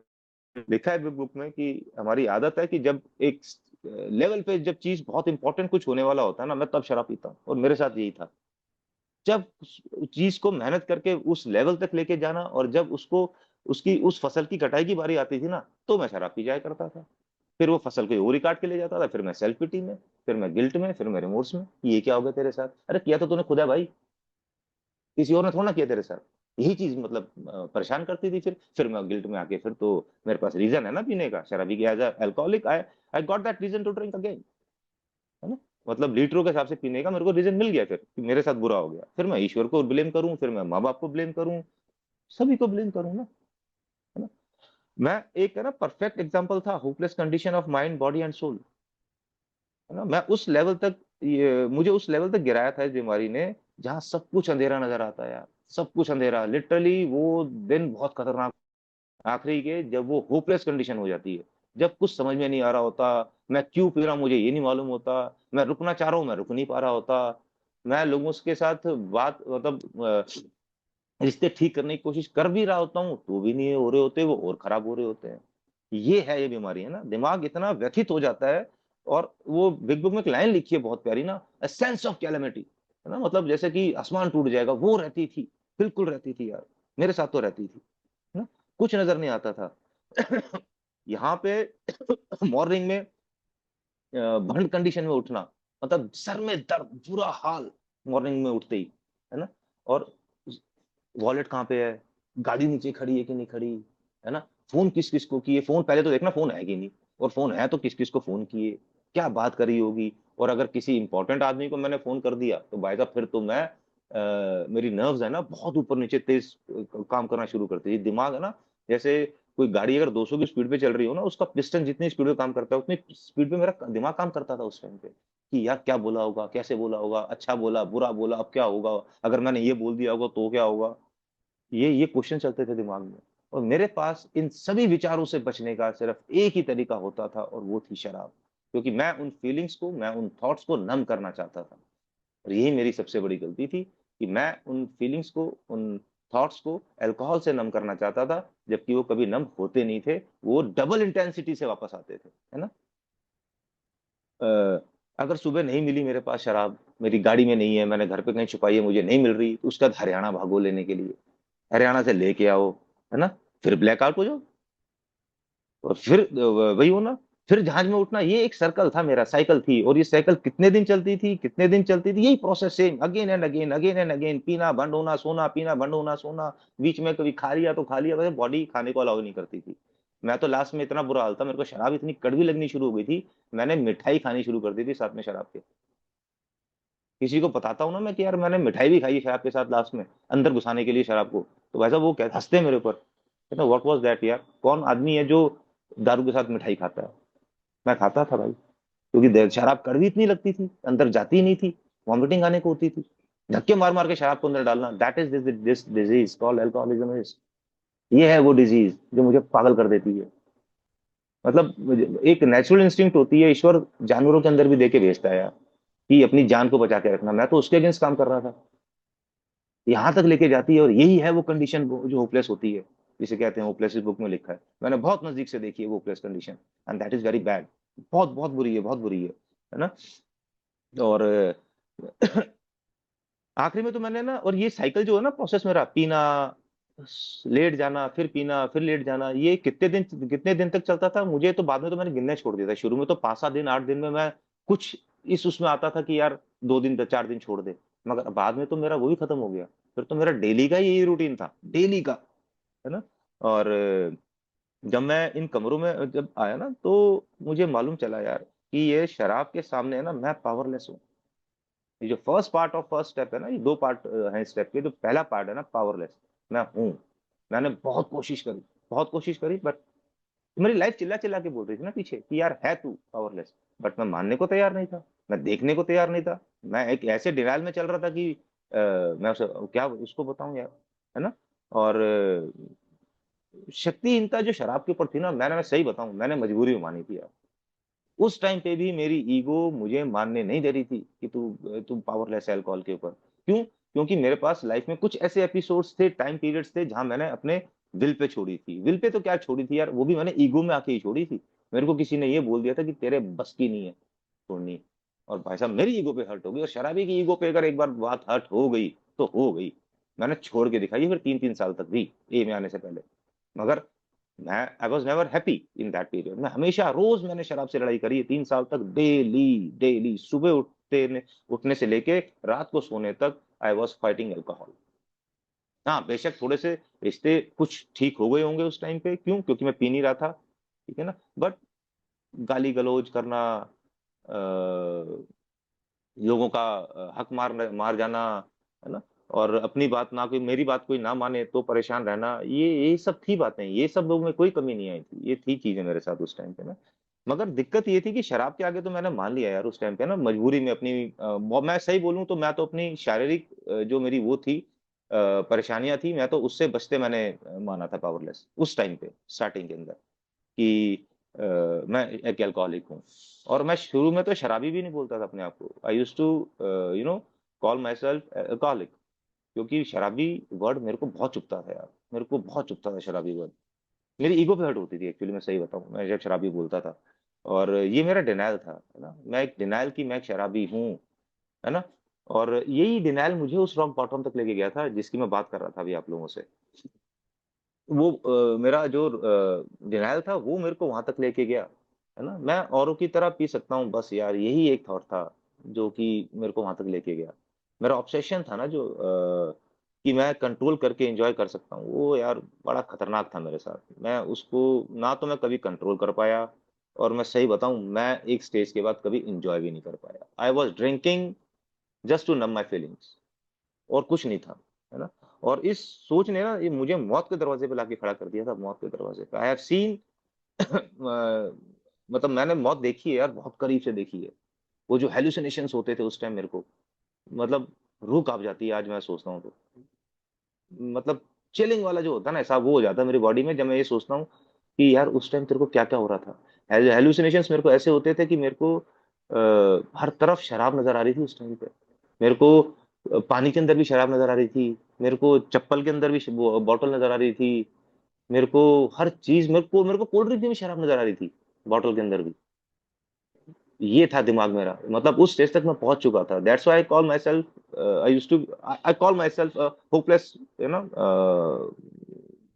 लिखा है बिग बुक में कि हमारी आदत है कि जब एक लेवल पे जब चीज बहुत इंपॉर्टेंट कुछ होने वाला होता है ना, मैं तब शराब पीता हूँ। और मेरे साथ यही था। जब चीज को मेहनत करके उस लेवल तक लेके जाना, और जब उसको, उसकी उस फसल की कटाई की बारी आती थी ना, तो मैं शराब पी जाया करता था। फिर वो फसल कोई और ही काट के ले जाता था, फिर मैं सेल्फ पिटी में, फिर मैं गिल्ट में, फिर मैं रिमोर्स में, ये क्या हो गया तेरे साथ? अरे किया तो तूने खुद है भाई, किसी और ने थोड़ा ना किया तेरे साथ। यही चीज मतलब परेशान करती थी। फिर मैं गिल्ट में आके, फिर तो मेरे पास रीजन है ना पीने का, शराबी की as alcoholic I I got that reason to drink again, है ना। मतलब लीटरों के हिसाब से पीने का मेरे को रीजन मिल गया फिर, कि मेरे साथ बुरा हो गया। फिर मैं ईश्वर को ब्लेम करूं, फिर मैं माँ बाप को ब्लेम करूं, सभी को ब्लेम करूं ना, है ना। मैं एक, है ना, परफेक्ट एग्जांपल था, hopeless condition of mind, body and soul, है ना। मैं उस लेवल तक, ये मुझे उस लेवल तक गिराया था इस बीमारी ने, जहां सब कुछ अंधेरा नजर आता है यार। सब कुछ अंधेरा, लिटरली वो दिन बहुत खतरनाक। आखिरी के जब वो होपलेस कंडीशन हो जाती है, जब कुछ समझ में नहीं आ रहा होता, मैं क्यों पी रहा हूँ मुझे ये नहीं मालूम होता, मैं रुकना चाह रहा हूँ मैं रुक नहीं पा रहा होता, मैं लोगों के साथ बात मतलब रिश्ते ठीक करने की कोशिश कर भी रहा होता हूँ, तो भी नहीं हो रहे होते, वो और खराब हो रहे होते हैं। ये है ये बीमारी, है ना। दिमाग इतना व्यथित हो जाता है। और वो बिग बुक में एक लाइन लिखी है बहुत प्यारी ना, अ सेंस ऑफ कैलेमिटी, है ना। मतलब जैसे कि आसमान टूट जाएगा, वो रहती थी, बिल्कुल रहती थी यार। मेरे साथ तो रहती थी, है ना। कुछ नजर नहीं आता था। यहाँ पे मॉर्निंग में भंड कंडीशन में उठना, मतलब सर में दर्द, बुरा हाल, मॉर्निंग में उठते ही, है ना। और वॉलेट कहाँ पे है, गाड़ी नीचे खड़ी है कि नहीं खड़ी, है ना। फोन किस किस को किए, फोन पहले तो देखना फोन है कि नहीं, और फोन है तो किस किस को फोन किए, क्या बात करी होगी। और अगर किसी इंपॉर्टेंट आदमी को मैंने फोन कर दिया, तो भाई साहब फिर तो मैं मेरी नर्व्स है ना बहुत ऊपर नीचे तेज काम करना शुरू करती है। दिमाग है ना, जैसे कोई गाड़ी अगर 200 की स्पीड पे चल रही हो ना, उसका पिस्टन जितनी स्पीड पे काम करता है, उतनी स्पीड पे मेरा दिमाग काम करता था उस टाइम पे, कि यार क्या बोला होगा, कैसे बोला होगा, अच्छा बोला बुरा बोला, अब क्या होगा, अगर मैंने ये बोल दिया होगा तो क्या होगा। ये क्वेश्चन चलते थे दिमाग में। और मेरे पास इन सभी विचारों से बचने का सिर्फ एक ही तरीका होता था, और वो थी शराब। क्योंकि मैं उन फीलिंग्स को, मैं उन थॉट्स को नम करना चाहता था। और यही मेरी सबसे बड़ी गलती थी, कि मैं उन फीलिंग्स को, उन थॉट्स को अल्कोहल से नम करना चाहता था, जबकि वो कभी नम होते नहीं थे, वो डबल इंटेंसिटी से वापस आते थे, है ना। अगर सुबह नहीं मिली मेरे पास शराब, मेरी गाड़ी में नहीं है, मैंने घर पे कहीं छुपाई है, मुझे नहीं मिल रही, तो उसका हरियाणा भागो लेने के लिए, हरियाणा से लेके आओ, है ना। फिर ब्लैकआउट हो जाओ, और फिर वही हो ना, फिर जहाज में उठना। ये एक सर्कल था मेरा, साइकिल थी। और ये साइकिल कितने दिन चलती थी, कितने दिन चलती थी, यही process same, again and again, again and again, पीना बंद होना, सोना, पीना बंद होना, सोना। बीच में कभी खा लिया तो खा लिया, वैसे बॉडी खाने को अलाउ नहीं करती थी। मैं तो लास्ट में इतना बुरा हाल था, मेरे को शराब इतनी कड़वी लगनी शुरू हो गई थी, मैंने मिठाई खानी शुरू कर दी थी साथ में शराब के। किसी को बताता हूँ ना मैं कि यार मैंने मिठाई भी खाई है शराब के साथ लास्ट में, अंदर घुसाने के लिए शराब को, तो वैसा वो क्या हंसते हैं मेरे ऊपर, कहते व्हाट वाज दैट यार, कौन आदमी है जो दारू के साथ मिठाई खाता है। मैं खाता था भाई, क्योंकि शराब कड़वी इतनी लगती थी, अंदर जाती ही नहीं थी, वॉमिटिंग आने को होती थी। धक्के मार मार के शराब को अंदर डालना, that is this disease called alcoholism is. ये है वो डिजीज जो मुझे पागल कर देती है। मतलब एक नेचुरल इंस्टिंक्ट होती है, ईश्वर जानवरों के अंदर भी दे के भेजता है यार, कि अपनी जान को बचा के रखना। मैं तो उसके अगेंस्ट काम कर रहा था, यहाँ तक लेके जाती है। और यही है वो कंडीशन जो होपलेस होती है, जिसे कहते हैं होपलेस, इस बुक में लिखा है। मैंने बहुत नजदीक से देखी है वो hopeless condition, and that is very bad. बहुत बहुत बुरी है, बहुत बुरी है ना। और आखिरी में तो मैंने ना, और ये साइकिल जो है ना, प्रोसेस मेरा, पीना, लेट जाना, फिर पीना, फिर लेट जाना, ये कितने दिन तक चलता था, मुझे तो बाद में तो मैंने गिनना छोड़ दिया था। शुरू में तो 5-7 दिन 8 दिन में मैं कुछ इस उसमें आता था कि यार 2 दिन 4 दिन छोड़ दे, मगर बाद में तो मेरा वो भी खत्म हो गया। फिर तो मेरा डेली का ही यही रूटीन था, डेली का, है ना? और जब मैं इन कमरों में जब आया ना, तो मुझे मालूम चला यार कि ये शराब के सामने है ना, मैं पावरलेस हूँ। ये जो फर्स्ट पार्ट और फर्स्ट स्टेप है ना, ये 2 पार्ट हैं स्टेप के। जो पहला पार्ट है ना, पावरलेस, मैं हूँ। मैंने बहुत कोशिश करी, बट मेरी लाइफ चिल्ला चिल्ला के बोल रही थी ना पीछे कि यार है तू पावरलेस, बट मैं मानने को तैयार नहीं था, मैं देखने को तैयार नहीं था। मैं एक ऐसे डिनाइल में चल रहा था कि मैं उसे क्या उसको बताऊं यार, है ना? और शक्तिहीनता जो शराब के ऊपर थी ना, मैं सही बताऊं, मैंने मजबूरी में मानी थी यार। उस टाइम पे भी मेरी ईगो मुझे मानने नहीं दे रही थी कि तू पावरलेस है अल्कोहल के ऊपर। क्यों? क्योंकि मेरे पास लाइफ में कुछ ऐसे एपिसोड्स थे, टाइम पीरियड्स थे, जहां मैंने अपने विल पे छोड़ी थी। विल पे तो क्या छोड़ी थी यार, वो भी मैंने ईगो में आके ही छोड़ी थी। मेरे को किसी ने ये बोल दिया था कि तेरे बस की नहीं है छोड़नी। और भाई साहब, मेरी ईगो पे हर्ट हो गई, और शराबी की ईगो पे अगर एक बार बात हर्ट हो गई तो हो गई। मैंने छोड़ के दिखाई फिर 3-3 साल तक भी, ए में आने से पहले। मगर मैं I was never happy in that period. मैं हमेशा रोज मैंने शराब से लड़ाई करी है 3 साल तक, डेली डेली, सुबह उठने से लेके रात को सोने तक आई वॉज फाइटिंग अल्कोहल। हाँ बेशक थोड़े से रिश्ते कुछ ठीक हो गए होंगे उस टाइम पे, क्यों? क्योंकि मैं पी नहीं रहा था, ठीक है ना? बट गाली गलौज करना, लोगों का हक मार जाना, है ना? और अपनी बात ना, कोई मेरी बात कोई ना माने तो परेशान रहना, ये सब थी बातें, ये सब लोगों में कोई कमी नहीं आई थी, ये थी चीजें मेरे साथ उस टाइम पे ना। मगर दिक्कत ये थी कि शराब के आगे तो मैंने मान लिया यार उस टाइम पे ना, मजबूरी में अपनी मैं सही बोलूं तो मैं तो अपनी शारीरिक जो मेरी वो थी परेशानियां थी, मैं तो उससे बचते मैंने माना था पावरलेस उस टाइम पे, स्टार्टिंग के अंदर, कि मैं एक अल्कोहलिक हूँ। और मैं शुरू में तो शराबी भी नहीं बोलता था अपने आप को। I used to you know call myself alcoholic, क्योंकि शराबी वर्ड मेरे को बहुत चुभता था यार, मेरे को बहुत चुभता था शराबी वर्ड। मेरी ईगो पे हर्ट होती थी एक्चुअली, मैं सही बताऊं, मैं जब शराबी बोलता था। और ये मेरा डिनायल था, है ना? मैं एक डिनायल की मैं एक शराबी हूँ, है ना? और यही डिनायल मुझे उस रॉक बॉटम तक लेके गया था जिसकी मैं बात कर रहा था अभी आप लोगों से। वो मेरा जो डिनायल था वो मेरे को वहां तक लेके गया, है ना? मैं औरों की तरह पी सकता हूँ बस यार, यही एक थॉट था जो कि मेरे को वहां तक लेके गया। मेरा ऑब्सेशन था ना जो कि मैं कंट्रोल करके एंजॉय कर सकता हूँ, वो यार बड़ा खतरनाक था मेरे साथ। मैं उसको ना तो मैं कभी कंट्रोल कर पाया, और मैं सही बताऊं, मैं एक स्टेज के बाद कभी एंजॉय भी नहीं कर पाया। I was drinking just to numb my feelings, और कुछ नहीं था, है ना? और इस सोच ने ना ये मुझे मौत के दरवाजे पे लाके खड़ा कर दिया था, मौत के दरवाजे पे। आई हैव सीन मतलब मैंने मौत देखी है यार, बहुत करीब से देखी है। वो जो हेलुसिनेशंस होते थे उस टाइम मेरे को, मतलब रूह कांप जाती है आज मैं सोचता हूँ तो। मतलब चिलिंग वाला जो होता है ना, ऐसा वो हो जाता है मेरी बॉडी में जब मैं ये सोचता हूँ कि यार उस टाइम तेरे को क्या क्या हो रहा था। हेलुसिनेशंस मेरे को ऐसे होते थे कि मेरे को हर तरफ शराब नजर आ रही थी उस टाइम पे। मेरे को पानी के अंदर भी शराब नजर आ रही थी, मेरे को चप्पल के अंदर भी बॉटल नजर आ रही थी, मेरे को हर चीज, मेरे को कोल्ड ड्रिंक में भी शराब नजर आ रही थी, बॉटल के अंदर भी। ये था दिमाग मेरा, मतलब उस स्टेज तक मैं पहुंच चुका था। That's why I call myself, I used to I call myself hopeless, you know,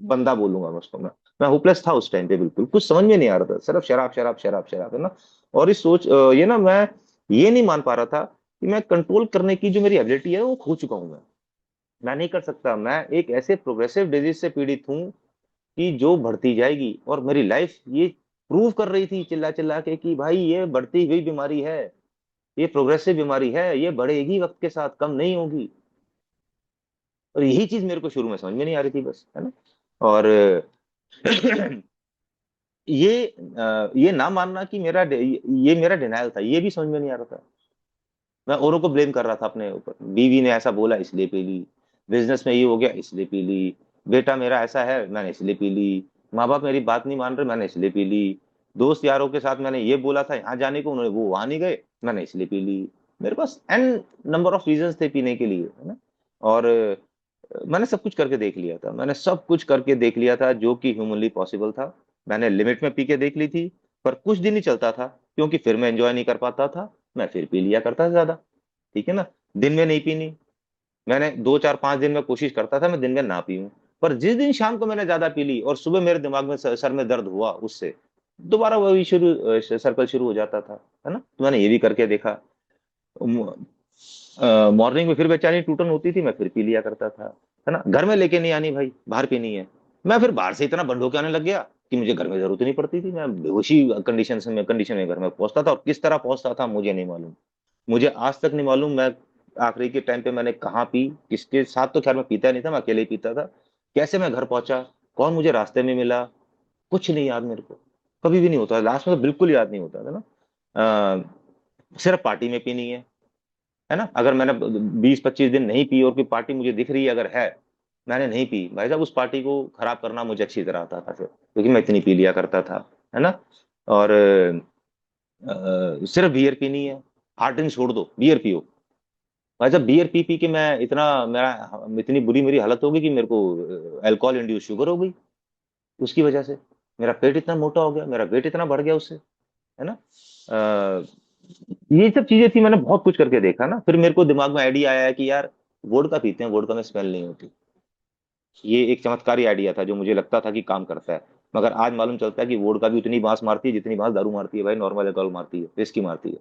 बंदा बोलूंगा मैं उसको। मैं होपलेस था उस टाइम पे, बिल्कुल कुछ समझ में नहीं आ रहा था, सिर्फ शराब शराब शराब शराब, है ना? और इस सोच ये ना, मैं ये नहीं मान पा रहा था कि मैं कंट्रोल करने की जो मेरी एबिलिटी है वो खो चुका हूं मैं नहीं कर सकता। मैं एक ऐसे प्रोग्रेसिव डिजीज से पीड़ित हूँ कि जो बढ़ती जाएगी, और मेरी लाइफ ये प्रूव कर रही थी चिल्ला चिल्ला के कि भाई ये बढ़ती हुई बीमारी है, ये प्रोग्रेसिव बीमारी है, ये बढ़ेगी वक्त के साथ, कम नहीं होगी। और यही चीज मेरे को शुरू में समझ में नहीं आ रही थी बस, है ना? और ये ना मानना कि ये मेरा डिनायल था, ये भी समझ में नहीं आ रहा था। मैं औरों को ब्लेम कर रहा था अपने ऊपर, बीवी ने ऐसा बोला इसलिए पी ली, बिजनेस में ये हो गया इसलिए पी ली, बेटा मेरा ऐसा है मैंने इसलिए पी ली, माँ बाप मेरी बात नहीं मान रहे मैंने इसलिए पी ली, दोस्त यारों के साथ मैंने ये बोला था यहाँ जाने को, उन्होंने वो वहां नहीं गए, मैंने इसलिए पी ली। मेरे पास एन नंबर ऑफ रीजंस थे पीने के लिए, है ना? और मैंने सब कुछ करके देख लिया था, मैंने सब कुछ करके देख लिया था जो कि ह्यूमनली पॉसिबल था। मैंने लिमिट में पी के देख ली थी, पर कुछ दिन ही चलता था, क्योंकि फिर मैं एंजॉय नहीं कर पाता था, मैं फिर पी लिया करता था ज्यादा, ठीक है ना? दिन में नहीं पीनी, मैंने 2 4 5 दिन में कोशिश करता था मैं दिन में ना पीऊं। पर जिस दिन शाम को मैंने ज्यादा पी ली और सुबह मेरे दिमाग में सर में दर्द हुआ, उससे दोबारा वही सर्कल शुरू हो जाता था, है ना? तो मैंने ये भी करके देखा। मॉर्निंग में फिर बेचैनी टूटन होती थी, मैं फिर पी लिया करता था, है ना। घर में लेके नहीं आनी भाई, बाहर पीनी है। मैं फिर बाहर से इतना बंद होके आने लग गया कि मुझे घर में जरूरत ही नहीं पड़ती थी। मैं बेहोशी कंडीशन में घर में पहुंचता था, और किस तरह पहुंचता था मुझे नहीं मालूम। मुझे आज तक नहीं मालूम मैं आखिरी के टाइम पे मैंने कहाँ पी, किसके साथ। तो खैर मैं पीता नहीं था, मैं अकेले ही पीता था। कैसे मैं घर पहुंचा, कौन मुझे रास्ते में मिला, कुछ नहीं याद मेरे को। कभी भी नहीं होता, लास्ट में तो बिल्कुल याद नहीं होता था ना। सिर्फ पार्टी में पीनी है ना। अगर मैंने 20-25 दिन नहीं पी और कोई पार्टी मुझे दिख रही है अगर है, मैंने नहीं पी, भाई साहब उस पार्टी को खराब करना मुझे अच्छी तरह आता था फिर, क्योंकि मैं इतनी पी लिया करता था, है ना। और सिर्फ बियर पीनी है, हार्ड ड्रिंक छोड़ दो, बियर पियो। भाई साहब बियर पी पी के मैं इतना, मेरा इतनी बुरी मेरी हालत हो गई कि मेरे को अल्कोहल इंड्यूस शुगर हो गई। उसकी वजह से मेरा पेट इतना मोटा हो गया, मेरा वेट इतना बढ़ गया उससे, है ना। अ, ये सब चीजें थी, मैंने बहुत कुछ करके देखा ना। फिर मेरे को दिमाग में आइडिया आया कि यार वोडका पीते हैं, वोडका में स्मेल नहीं होती। ये एक चमत्कारी आइडिया था जो मुझे लगता था कि काम करता है। मगर आज मालूम चलता है कि वोडका भी उतनी बांस मारती है जितनी बांस दारू मारती है भाई, नॉर्मल अल्कोहल मारती है, विस्की मारती है।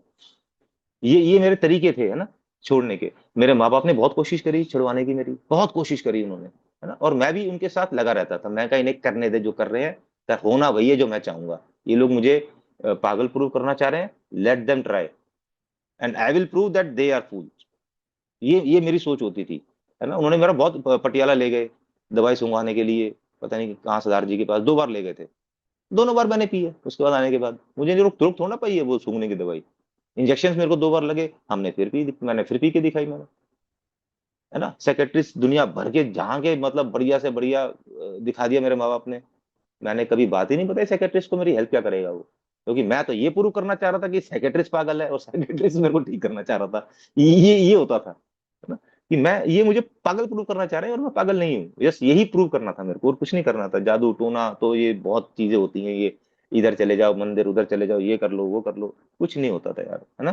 ये मेरे तरीके थे, है ना, छोड़ने के। मेरे माँ बाप ने बहुत कोशिश करी छुड़वाने की, मेरी बहुत कोशिश करी उन्होंने, है ना। और मैं भी उनके साथ लगा रहता था। मैं कहा इन्हें करने दे जो कर रहे हैं, कर होना वही है जो मैं चाहूंगा। ये लोग मुझे पागल प्रूव करना चाह रहे हैं, let them try, and I will prove that they are fool. ये मेरी सोच होती थी, है ना। उन्होंने मेरा बहुत पटियाला ले गए दवाई सुंघाने के लिए, पता नहीं कहाँ सरदार जी के पास 2 बार ले गए थे। दोनों बार मैंने पी है, उसके बाद आने के बाद मुझे नहीं रोक रोक थोड़ा पाई है वो सूंघने की दवाई। इंजेक्शन मेरे को 2 बार लगे, हमने फिर पी, मैंने फिर पी के दिखाई मैंने, है ना। सेक्रेटरीज दुनिया भर के जहाँ के मतलब बढ़िया से बढ़िया दिखा दिया मेरे माँ बाप ने। मैंने कभी बात ही नहीं बताई सेक्रेटरीज को मेरी हेल्प क्या करेगा वो, क्योंकि मैं तो ये प्रूव करना चाह रहा था कि सेक्रेटरीज पागल है और सेक्रेटरीज मेरे को ठीक करना चाह रहा था। ये होता था, है ना, कि मैं, ये मुझे पागल प्रूव करना चाह रहे हैं और मैं पागल नहीं हूँ। यस, यही प्रूव करना था मेरे को, और कुछ नहीं करना था। जादू टोना तो ये बहुत चीजें होती हैं, ये इधर चले जाओ मंदिर, उधर चले जाओ, ये कर लो वो कर लो, कुछ नहीं होता था यार, है ना।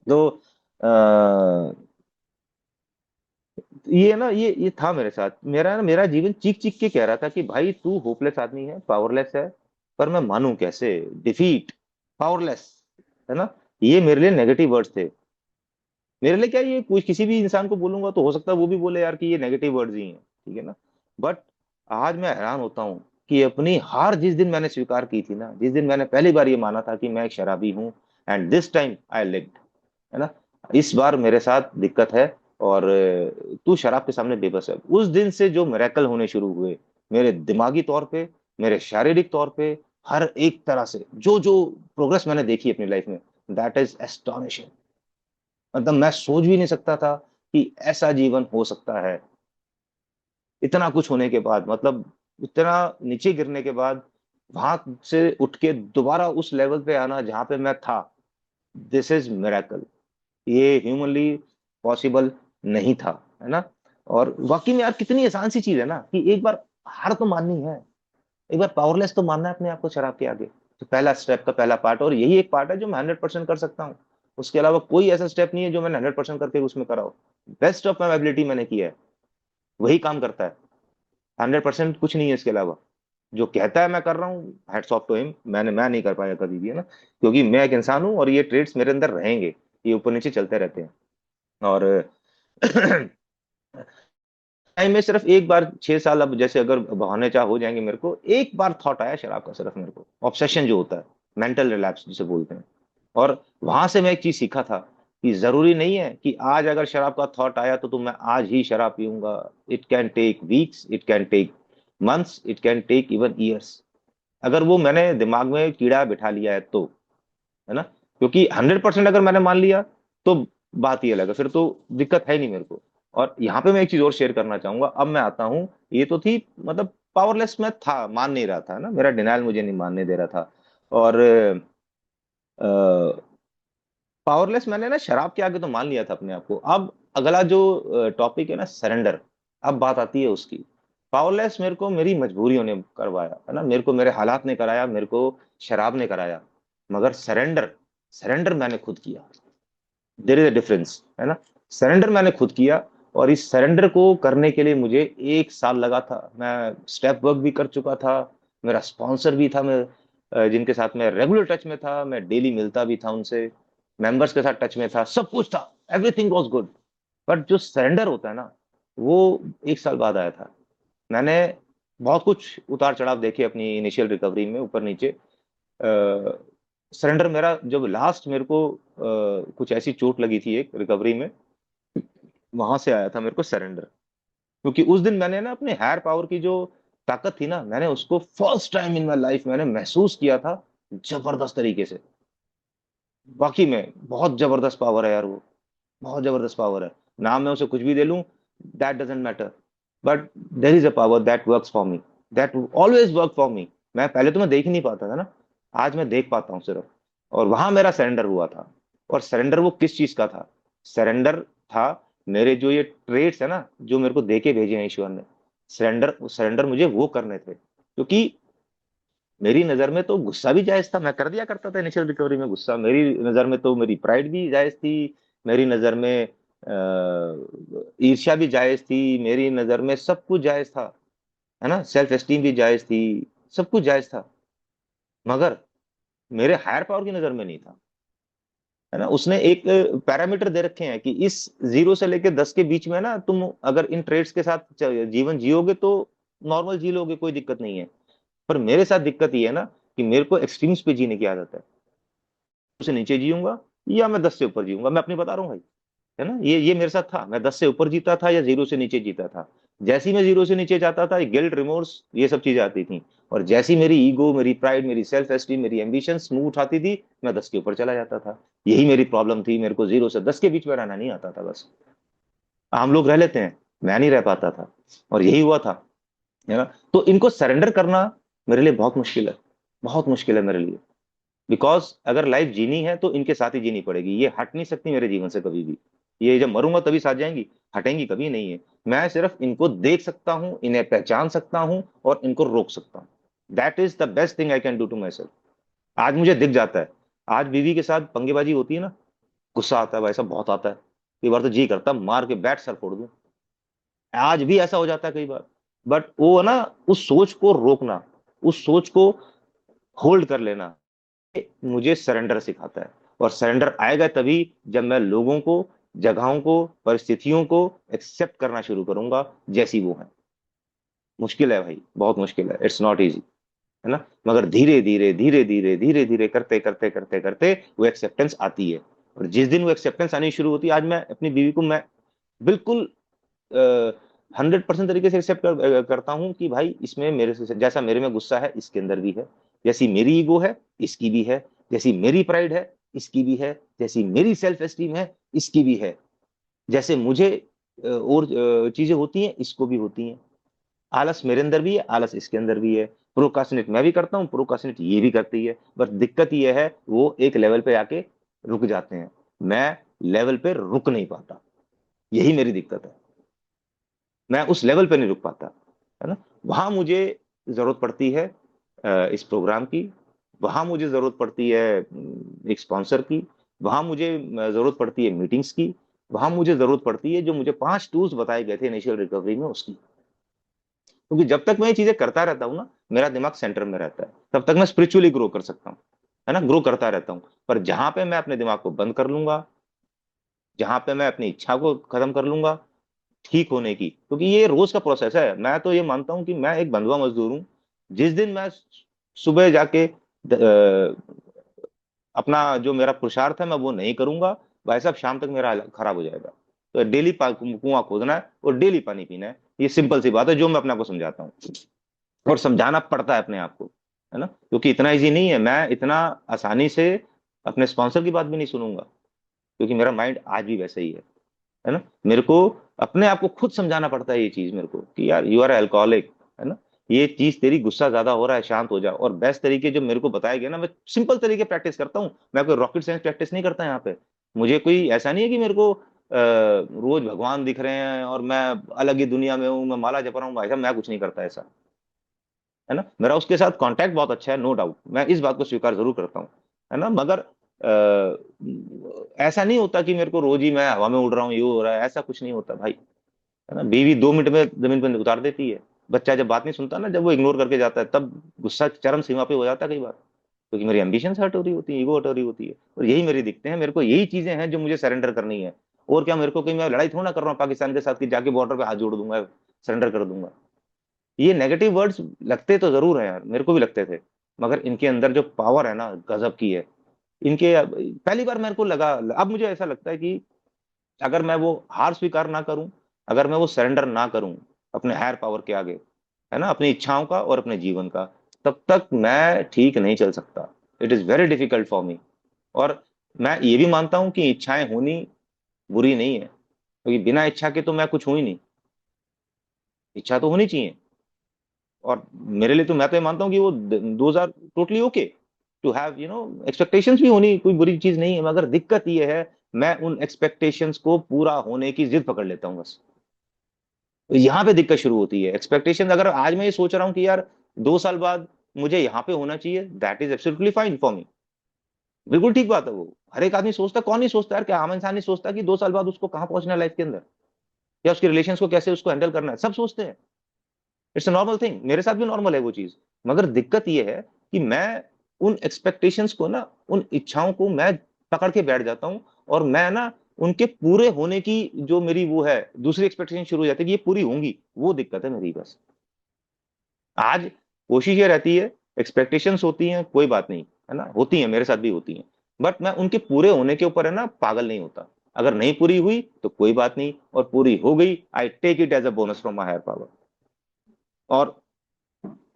तो ये ना, ये था मेरे साथ। मेरा जीवन चीख चीख के कह रहा था कि भाई तू होपलेस आदमी है, पावरलेस है, पर मैं मानूं कैसे, डिफीट, पावरलेस, है ना। ये मेरे लिए नेगेटिव वर्ड्स थे। मेरे लिए क्या, ये कोई किसी भी इंसान को बोलूंगा तो हो सकता है वो भी बोले यार कि ये नेगेटिव वर्ड्स ही हैं, ठीक है ना। बट आज मैं हैरान होता हूँ कि अपनी हार जिस दिन मैंने स्वीकार की थी ना, जिस दिन मैंने पहली बार ये माना था कि मैं एक शराबी हूँ, and this time I lived, है ना, इस बार मेरे साथ दिक्कत है, और तू शराब के सामने बेबस है। उस दिन से जो मिरेकल होने शुरू हुए मेरे दिमागी तौर पे, मेरे शारीरिक तौर पे, हर एक तरह से जो जो प्रोग्रेस मैंने देखी अपनी लाइफ में, दैट इज एस्टोनिशिंग। मतलब मैं सोच भी नहीं सकता था कि ऐसा जीवन हो सकता है, इतना कुछ होने के बाद, मतलब इतना नीचे गिरने के बाद वहां से उठ के दोबारा उस लेवल पे आना जहां पे मैं था। This is miracle. ये ह्यूमनली पॉसिबल नहीं था, है ना। और वाकई में यार कितनी आसान सी चीज है ना कि एक बार हार तो माननी है, एक बार पावरलेस तो मानना है अपने आप को शराब के आगे। तो पहला स्टेप का पहला पार्ट, और यही एक पार्ट है जो मैं 100% कर सकता हूँ। उसके अलावा कोई ऐसा स्टेप नहीं है जो मैंने 100% करके उसमें कराओ। बेस्ट ऑफ माई एबिलिटी मैंने किया है, वही काम करता है। 100% कुछ नहीं है इसके अलावा। जो कहता है मैं कर रहा हूँ, हैट्स ऑफ टू हिम। मैं नहीं कर पाया कभी भी, है ना, क्योंकि मैं एक इंसान हूँ और ये ट्रेड्स मेरे अंदर रहेंगे, ये ऊपर नीचे चलते रहते हैं। और टाइम में सिर्फ एक बार 6 साल, अब जैसे अगर बहाने चाह हो जाएंगे, मेरे को एक बार थॉट आया शराब का, सिर्फ मेरे को ऑब्सेशन जो होता है, मेंटल रिलैप्स जिसे बोलते हैं। और वहां से मैं एक चीज सीखा था कि जरूरी नहीं है कि आज अगर शराब का थॉट आया तो मैं आज ही शराब पीऊंगा। It can take weeks, it can take months, it can take even years. अगर वो मैंने दिमाग में कीड़ा बिठा लिया है तो, है ना। क्योंकि 100% अगर मैंने मान लिया तो बात ही अलग है, फिर तो दिक्कत है ही नहीं मेरे को। और यहाँ पे मैं एक चीज और शेयर करना चाहूंगा, अब मैं आता हूँ। ये तो थी, मतलब पावरलेस मैं था, मान नहीं रहा था ना, मेरा डिनाइल मुझे नहीं मानने दे रहा था। और पावरलेस मैंने ना शराब के आगे तो मान लिया था अपने आप को। अब अगला जो टॉपिक है ना, सरेंडर, अब बात आती है उसकी। पावरलेस मेरे को मेरी मजबूरियों ने करवाया, है ना, मेरे को मेरे हालात ने कराया, मेरे को शराब ने कराया। मगर सरेंडर, सरेंडर मैंने खुद किया। देयर इज अ डिफरेंस, है ना। सरेंडर मैंने खुद किया, और इस सरेंडर को करने के लिए मुझे 1 साल लगा था। मैं स्टेप वर्क भी कर चुका था, मेरा स्पॉन्सर भी था, मैं जिनके साथ मैं रेगुलर टच में था, मैं डेली मिलता भी था उनसे। मेंबर्स के साथ टच में था, सब कुछ था, एवरीथिंग वाज गुड। बट जो सरेंडर होता है ना, वो 1 साल बाद आया था। मैंने बहुत कुछ उतार चढ़ाव देखे अपनी इनिशियल रिकवरी में, ऊपर नीचे। सरेंडर मेरा जब लास्ट मेरे को कुछ ऐसी चोट लगी थी एक रिकवरी में, वहां से आया था मेरे को सरेंडर। क्योंकि उस दिन मैंने ना अपने हायर पावर की जो ताकत थी ना, मैंने उसको first time in my life मैंने महसूस किया था, जबरदस्त तरीके से। बाकी में बहुत जबरदस्त पावर है यार वो, बहुत जबरदस्त पावर है। नाम मैं उसे कुछ भी दे लूं, that doesn't matter, but there is a power that works for me, that always work for मी। मैं पहले तो मैं देख ही नहीं पाता था ना, आज मैं देख पाता हूँ सिर्फ। और वहां मेरा सरेंडर हुआ था। और सरेंडर वो किस चीज का था? सरेंडर था मेरे जो ये ट्रेड्स है ना, जो मेरे को दे के भेजे हैं ईश्वर ने। सरेंडर सरेंडर मुझे वो करने थे, क्योंकि मेरी नजर में तो गुस्सा भी जायज था, मैं कर दिया करता था इनिशियल रिकवरी में गुस्सा। मेरी नजर में तो मेरी प्राइड भी जायज थी, मेरी नजर में ईर्ष्या भी जायज थी, मेरी नजर में सब कुछ जायज था, है ना, सेल्फ एस्टीम भी जायज थी, सब कुछ जायज था। मगर मेरे हायर पावर की नजर में नहीं था, है ना। उसने एक पैरामीटर दे रखे हैं कि इस 0 से लेकर 10 के बीच में ना, तुम अगर इन ट्रेड्स के साथ जीवन जियोगे तो नॉर्मल जी लोगे, कोई दिक्कत नहीं है। पर मेरे साथ दिक्कत ये है ना, कि मेरे को एक्सट्रीम्स पे जीने की आदत है। से नीचे जीऊंगा या मैं 10 से ऊपर जीऊंगा, मैं अपनी बता रहा हूँ भाई, है ना। ये मेरे साथ था, मैं 10 से ऊपर जीता था या 0 से नीचे जीता था। जैसे ही मैं 0 से नीचे जाता था, गिल्ट, रिमोर्स, ये सब चीजें आती थी। और जैसी मेरी ईगो, मेरी प्राइड, मेरी सेल्फ एस्टीम, मेरी एम्बिशन मुंह उठाती थी, मैं 10 के ऊपर चला जाता था। यही मेरी प्रॉब्लम थी, मेरे को 0 से 10 के बीच में रहना नहीं आता था बस। आम लोग रह लेते हैं, मैं नहीं रह पाता था, और यही हुआ था, है ना। तो इनको सरेंडर करना मेरे लिए बहुत मुश्किल है, बहुत मुश्किल है मेरे लिए। बिकॉज अगर लाइफ जीनी है तो इनके साथ ही जीनी पड़ेगी, ये हट नहीं सकती मेरे जीवन से कभी भी। ये जब मरूंगा तभी साथ जाएंगी, हटेंगी कभी नहीं है। मैं सिर्फ इनको देख सकता हूँ, इन्हें पहचान सकता हूँ, और इनको रोक सकता हूँ। That is the best thing I can do to myself. आज मुझे दिख जाता है, आज बीवी के साथ पंगेबाजी होती है ना, गुस्सा आता है भाई साहब, बहुत आता है। कई बार तो जी करता है मार के बैट सर फोड़ दूं, आज भी ऐसा हो जाता है कई बार। बट वो है ना, उस सोच को रोकना, उस सोच को होल्ड कर लेना, मुझे सरेंडर सिखाता है। और सरेंडर आएगा तभी जब मैं लोगों को, जगहों को, परिस्थितियों को एक्सेप्ट करना शुरू करूंगा जैसी वो है। मुश्किल है भाई, बहुत मुश्किल है, इट्स नॉट इजी, है ना। मगर धीरे धीरे धीरे धीरे धीरे धीरे करते करते करते करते वो एक्सेप्टेंस आती है। और जिस दिन वो एक्सेप्टेंस आनी शुरू होती है, आज मैं अपनी बीवी को मैं बिल्कुल 100% तरीके से एक्सेप्ट करता हूँ कि भाई इसमें मेरे से जैसा मेरे में गुस्सा है, इसके अंदर भी है। जैसी मेरी ईगो है, इसकी भी है। जैसी मेरी प्राइड है, इसकी भी है। जैसी मेरी सेल्फ एस्टीम है, इसकी भी है। जैसे मुझे और चीजें होती हैं, इसको भी होती हैं। आलस मेरे अंदर भी है, आलस इसके अंदर भी है। प्रोकास्टिनेट मैं भी करता हूँ, प्रोकास्टिनेट ये भी करती है। बस दिक्कत ये है, वो एक लेवल पे आके रुक जाते हैं, मैं लेवल पे रुक नहीं पाता। यही मेरी दिक्कत है, मैं उस लेवल पे नहीं रुक पाता, है ना। वहां मुझे जरूरत पड़ती है इस प्रोग्राम की, वहां मुझे जरूरत पड़ती है एक स्पॉन्सर की, वहां मुझे जरूरत पड़ती है मीटिंग्स की, वहां मुझे जरूरत पड़ती है जो मुझे 5 टूल्स बताए गए थे इनिशियल रिकवरी में उसकी। क्योंकि जब तक मैं ये चीजें करता रहता हूँ ना, मेरा दिमाग सेंटर में रहता है, तब तक मैं स्पिरिचुअली ग्रो कर सकता हूँ, है ना, ग्रो करता रहता हूँ। पर जहां पे मैं अपने दिमाग को बंद कर लूंगा, जहां पे मैं अपनी इच्छा को खत्म कर लूंगा ठीक होने की, क्योंकि ये रोज का प्रोसेस है। मैं तो ये मानता हूं कि मैं एक बंधुआ मजदूर हूं। जिस दिन मैं सुबह जाके अपना जो मेरा पुरुषार्थ है मैं वो नहीं करूंगा, भाई साहब शाम तक मेरा हालत खराब हो जाएगा। तो डेली कुआं खोदना है और डेली पानी पीना है, ये सिंपल सी बात है जो मैं अपने आप को समझाता हूँ। और समझाना पड़ता है अपने आप को, है ना, क्योंकि इतना इजी नहीं है। मैं इतना आसानी से अपने स्पॉन्सर की बात भी नहीं सुनूंगा, क्योंकि मेरा माइंड आज भी वैसे ही है ना। मेरे को अपने आप को खुद समझाना पड़ता है ये चीज मेरे को, कि यार यू आर अल्कोहलिक, है ना, ये चीज तेरी गुस्सा ज्यादा हो रहा है, शांत हो जा। और बेस्ट तरीके जो मेरे को बताए गए ना, मैं सिंपल तरीके प्रैक्टिस करता हूँ, मैं कोई रॉकेट साइंस प्रैक्टिस नहीं करता यहाँ पे। मुझे कोई ऐसा नहीं है कि मेरे को रोज भगवान दिख रहे हैं और मैं अलग ही दुनिया में हूँ, मैं माला जप रहा हूँ, भाई साहब मैं कुछ नहीं करता ऐसा, है ना। मेरा उसके साथ कांटेक्ट बहुत अच्छा है, नो डाउट, मैं इस बात को स्वीकार जरूर करता हूँ, है ना। मगर ऐसा नहीं होता कि मेरे को रोज ही मैं हवा में उड़ रहा हूँ, ये हो रहा है, ऐसा कुछ नहीं होता भाई, है ना। बीवी 2 मिनट में जमीन पर उतार देती है। बच्चा जब बात नहीं सुनता ना, जब वो इग्नोर करके जाता है, तब गुस्सा चरम सीमा पे हो जाता है कई बार, क्योंकि मेरी एम्बिशंस हर्ट हो रही होती है, ईगो हर्ट हो रही होती है, और यही मेरी दिक्कतें हैं। मेरे को यही चीजें हैं जो मुझे सरेंडर करनी है। और क्या, मेरे को कहीं मैं लड़ाई थोड़ा ना कर रहा हूँ पाकिस्तान के साथ कि जाके बॉर्डर पे हाथ जोड़ दूंगा, सरेंडर कर दूंगा। ये नेगेटिव वर्ड्स लगते तो जरूर है यार, मेरे को भी लगते थे, मगर इनके अंदर जो पावर है ना, गजब की है। इनके पहली बार मेरे को लगा, अब मुझे ऐसा लगता है कि अगर मैं वो हार स्वीकार ना करूं, अगर मैं वो सरेंडर ना करूं अपने हायर पावर के आगे, है ना, अपनी इच्छाओं का और अपने जीवन का, तब तक मैं ठीक नहीं चल सकता। It is very difficult for me. और मैं ये भी मानता हूं कि इच्छाएं होनी बुरी नहीं है, क्योंकि बिना इच्छा के तो मैं कुछ हूं ही नहीं। इच्छा तो होनी चाहिए। और मेरे लिए तो, मैं तो ये मानता हूँ कि वो those are totally okay to have, expectations भी होनी कोई बुरी चीज नहीं है, मगर दिक्कत ये है, मैं उन एक्सपेक्टेशंस को पूरा होने की जिद पकड़ लेता हूँ बस। तो यहाँ पे दिक्कत शुरू होती है। एक्सपेक्टेशन, अगर आज मैं ये सोच रहा हूँ कि यार 2 साल बाद मुझे यहाँ पे होना चाहिए, that is absolutely fine for me. बिल्कुल ठीक बात है वो। हर एक आदमी सोचता, कौन नहीं सोचता यार, क्या आम इंसान नहीं सोचता कि 2 साल बाद उसको कहाँ पहुंचना है लाइफ के अंदर, या उसके रिलेशन को कैसे उसको हैंडल करना है, सब सोचते हैं। इट्स अ नॉर्मल थिंग, मेरे साथ भी नॉर्मल है वो चीज। मगर दिक्कत ये है कि मैं उन एक्सपेक्टेशंस को ना, उन इच्छाओं को मैं पकड़ के बैठ जाता हूँ, और मैं ना उनके पूरे होने की जो मेरी वो है, दूसरी एक्सपेक्टेशन शुरू हो जाती है कि ये पूरी होंगी। वो दिक्कत है मेरी बस। आज कोशिश ये रहती है, एक्सपेक्टेशंस होती हैं, कोई बात नहीं, है ना, होती हैं, मेरे साथ भी होती हैं, बट मैं उनके पूरे होने के ऊपर है ना पागल नहीं होता। अगर नहीं पूरी हुई तो कोई बात नहीं, और पूरी हो गई, I take it as a bonus from my higher power. और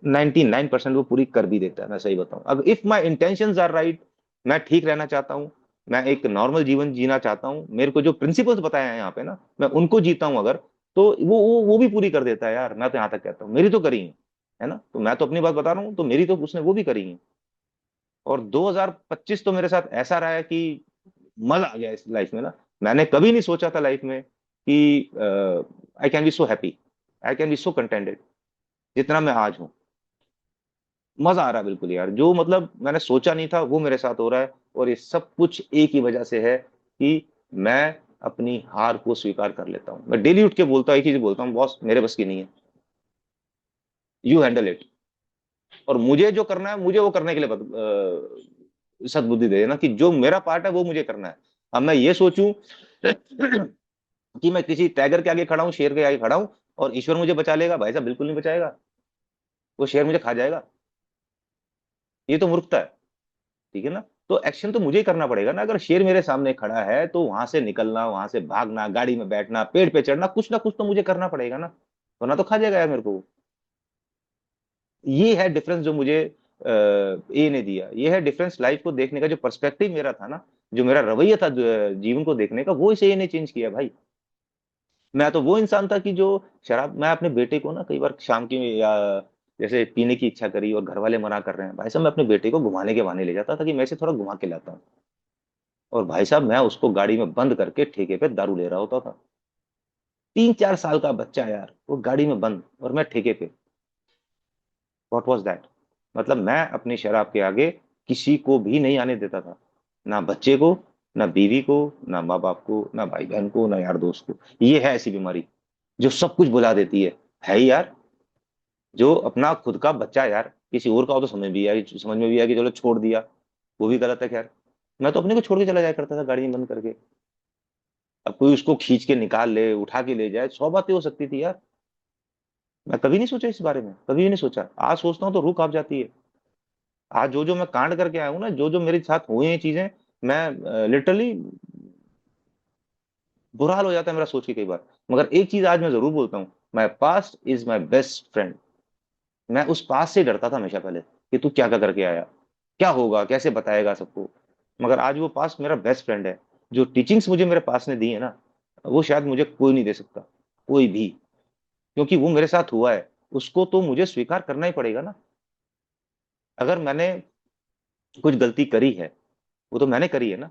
99% वो पूरी कर भी देता है, मैं सही बताऊं। अब if my intentions are right, मैं ठीक रहना चाहता हूँ, मैं एक नॉर्मल जीवन जीना चाहता हूँ, मेरे को जो प्रिंसिपल्स बताए हैं यहाँ पे ना, मैं उनको जीता हूँ अगर, तो वो भी पूरी कर देता है यार। मैं तो यहाँ तक कहता हूँ, मेरी तो करी है ना, तो मैं तो अपनी बात बता रहा हूँ, तो मेरी तो उसने वो भी करी है। और 2025 तो मेरे साथ ऐसा रहा है कि मजा आ गया इस लाइफ में ना। मैंने कभी नहीं सोचा था लाइफ में कि I can be so happy, I can be so contented, जितना मैं आज हूँ। मजा आ रहा है बिल्कुल यार, जो मतलब मैंने सोचा नहीं था वो मेरे साथ हो रहा है। और ये सब कुछ एक ही वजह से है कि मैं अपनी हार को स्वीकार कर लेता हूँ। मैं डेली उठ के बोलता हूँ, एक ही चीज बोलता हूँ, बॉस मेरे बस की नहीं है, यू हैंडल इट। और मुझे जो करना है, मुझे वो करने के लिए सद्बुद्धि दे देना कि जो मेरा पार्ट है वो मुझे करना है। अब मैं ये सोचूं कि मैं किसी टाइगर के आगे खड़ा हूँ, शेर के आगे खड़ा हूँ, और ईश्वर मुझे बचा लेगा, भाई साहब बिल्कुल नहीं बचाएगा। वो शेर मुझे खा जाएगा। ये तो मूर्खता है। ठीक है ना। तो एक्शन तो मुझे ही करना पड़ेगा ना। अगर शेर मेरे सामने खड़ा है तो वहां से निकलना, वहां से भागना, गाड़ी में बैठना, पेड़ पे चढ़ना, कुछ ना कुछ तो मुझे करना पड़ेगा ना, वरना तो खा जाएगा यार मेरे को। ये है डिफरेंस जो मुझे ए ने दिया। ये है डिफरेंस, लाइफ को देखने का जो पर्सपेक्टिव मेरा था ना, जो मेरा रवैया था जीवन को देखने का, वो इसे ए ने चेंज किया भाई। मैं तो वो इंसान था कि जो शराब, मैं अपने बेटे को ना कई बार शाम की, या जैसे पीने की इच्छा करी और घर वाले मना कर रहे हैं, भाई साहब मैं अपने बेटे को घुमाने के बहाने ले जाता था कि मैं इसे थोड़ा घुमा के लाता हूँ। और भाई साहब मैं उसको गाड़ी में बंद करके ठेके पे दारू ले रहा होता था। 3-4 साल का बच्चा यार, वो गाड़ी में बंद और मैं ठेके पे। What was that. मतलब मैं अपनी शराब के आगे किसी को भी नहीं आने देता था, ना बच्चे को, ना बीवी को, ना माँ बाप को, ना भाई बहन को, ना यार दोस्त को। ये है ऐसी बीमारी जो सब कुछ बुला देती है ही यार। जो अपना खुद का बच्चा यार, किसी और का हो तो समझ में भी आया कि चलो छोड़ दिया, वो भी गलत है खैर। मैं तो अपने को छोड़ के चला जाया करता था गाड़ी में बंद करके। अब कोई उसको खींच के निकाल ले, उठा के ले जाए, 100 बातें हो सकती थी यार। मैं कभी नहीं सोचा इस बारे में, कभी भी नहीं सोचा। आज सोचता हूँ तो रूह कांप जाती है। आज जो जो मैं कांड करके आया हूँ ना, जो जो मेरे साथ हुई हैं चीजें, मैं लिटरली बुरा हाल हो जाता है मेरा सोच के कई बार। मगर एक चीज आज मैं जरूर बोलता हूँ, my past is my best friend. मैं उस पास्ट से डरता था हमेशा पहले कि तू क्या क्या करके आया, क्या होगा, कैसे बताएगा सबको। मगर आज वो पास्ट मेरा बेस्ट फ्रेंड है। जो टीचिंग्स मुझे मेरे पास ने दी है ना, वो शायद मुझे कोई नहीं दे सकता, कोई भी। क्योंकि वो मेरे साथ हुआ है, उसको तो मुझे स्वीकार करना ही पड़ेगा ना। अगर मैंने कुछ गलती करी है, वो तो मैंने करी है ना।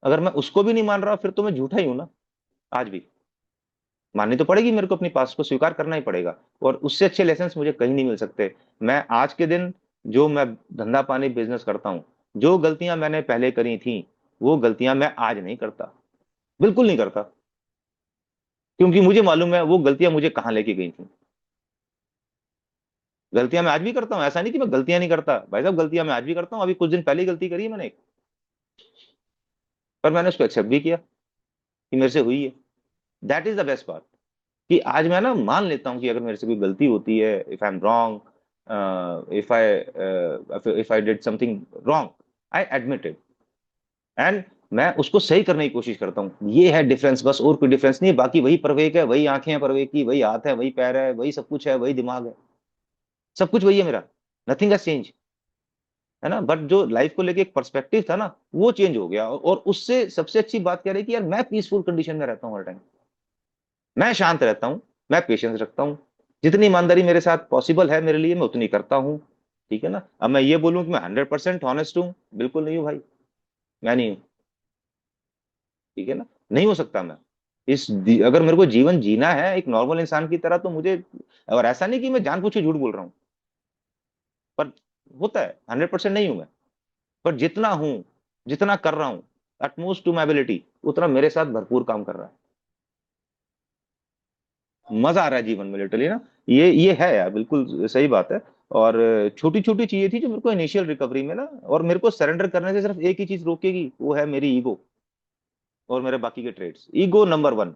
अगर मैं उसको भी नहीं मान रहा, फिर तो मैं झूठा ही हूं ना। आज भी माननी तो पड़ेगी मेरे को, अपनी पास को स्वीकार करना ही पड़ेगा। और उससे अच्छे लेसन मुझे कहीं नहीं मिल सकते। मैं आज के दिन जो मैं धंधा पानी बिजनेस करता हूँ, जो गलतियां मैंने पहले करी थी, वो गलतियां मैं आज नहीं करता, बिल्कुल नहीं करता। क्योंकि मुझे मालूम है वो गलतियां मुझे कहाँ लेके गई थी। गलतियां मैं आज भी करता हूँ, ऐसा नहीं कि मैं गलतियां नहीं करता भाई साहब, गलतियां मैं आज भी करता हूँ। अभी कुछ दिन पहले ही गलती करी है मैंने एक, पर मैंने उसको एक्सेप्ट भी किया कि मेरे से हुई है। That is the best part, कि आज मैं ना मान लेता हूँ कि अगर मेरे से कोई गलती होती है, if I am wrong, if I did something wrong, I admit it, and मैं उसको सही करने की कोशिश करता हूँ। ये है डिफरेंस, बस और कोई डिफरेंस नहीं है। बाकी वही परवेक है, वही आंखें हैं परवेक की, वही हाथ है, वही पैर है, वही सब कुछ है, वही दिमाग है, सब कुछ वही है मेरा। नथिंग हैज चेंज, है ना। बट जो लाइफ को लेके एक पर्सपेक्टिव था ना, वो चेंज हो गया। और उससे सबसे अच्छी बात क्या रही कि यार मैं पीसफुल कंडीशन में रहता हूँ हर टाइम, मैं शांत रहता हूँ, मैं पेशेंस रखता हूँ। जितनी ईमानदारी मेरे साथ पॉसिबल है मेरे लिए, मैं उतनी करता हूँ। ठीक है ना। अब मैं ये बोलूं कि मैं 100% ऑनेस्ट हूँ, बिल्कुल नहीं हूँ भाई, मैं नहीं हूँ। ठीक है ना, नहीं हो सकता मैं। अगर मेरे को जीवन जीना है एक नॉर्मल इंसान की तरह, तो मुझे, और ऐसा नहीं कि मैं जानबूझ के झूठ बोल रहा हूँ, पर होता है, 100% नहीं हूं मैं। पर जितना हूं, जितना कर रहा हूं, अटमोस्ट टू माई एबिलिटी, उतना मेरे साथ भरपूर काम कर रहा है। मजा आ रहा है जीवन में लिटरली ना। ये है यार, बिल्कुल सही बात है। और छोटी छोटी चीजें थी जो मेरे को इनिशियल रिकवरी में ना, और मेरे को सरेंडर करने से सिर्फ एक ही चीज रोकेगी, वो है मेरी ईगो और मेरे बाकी के ट्रेड्स। ईगो नंबर वन,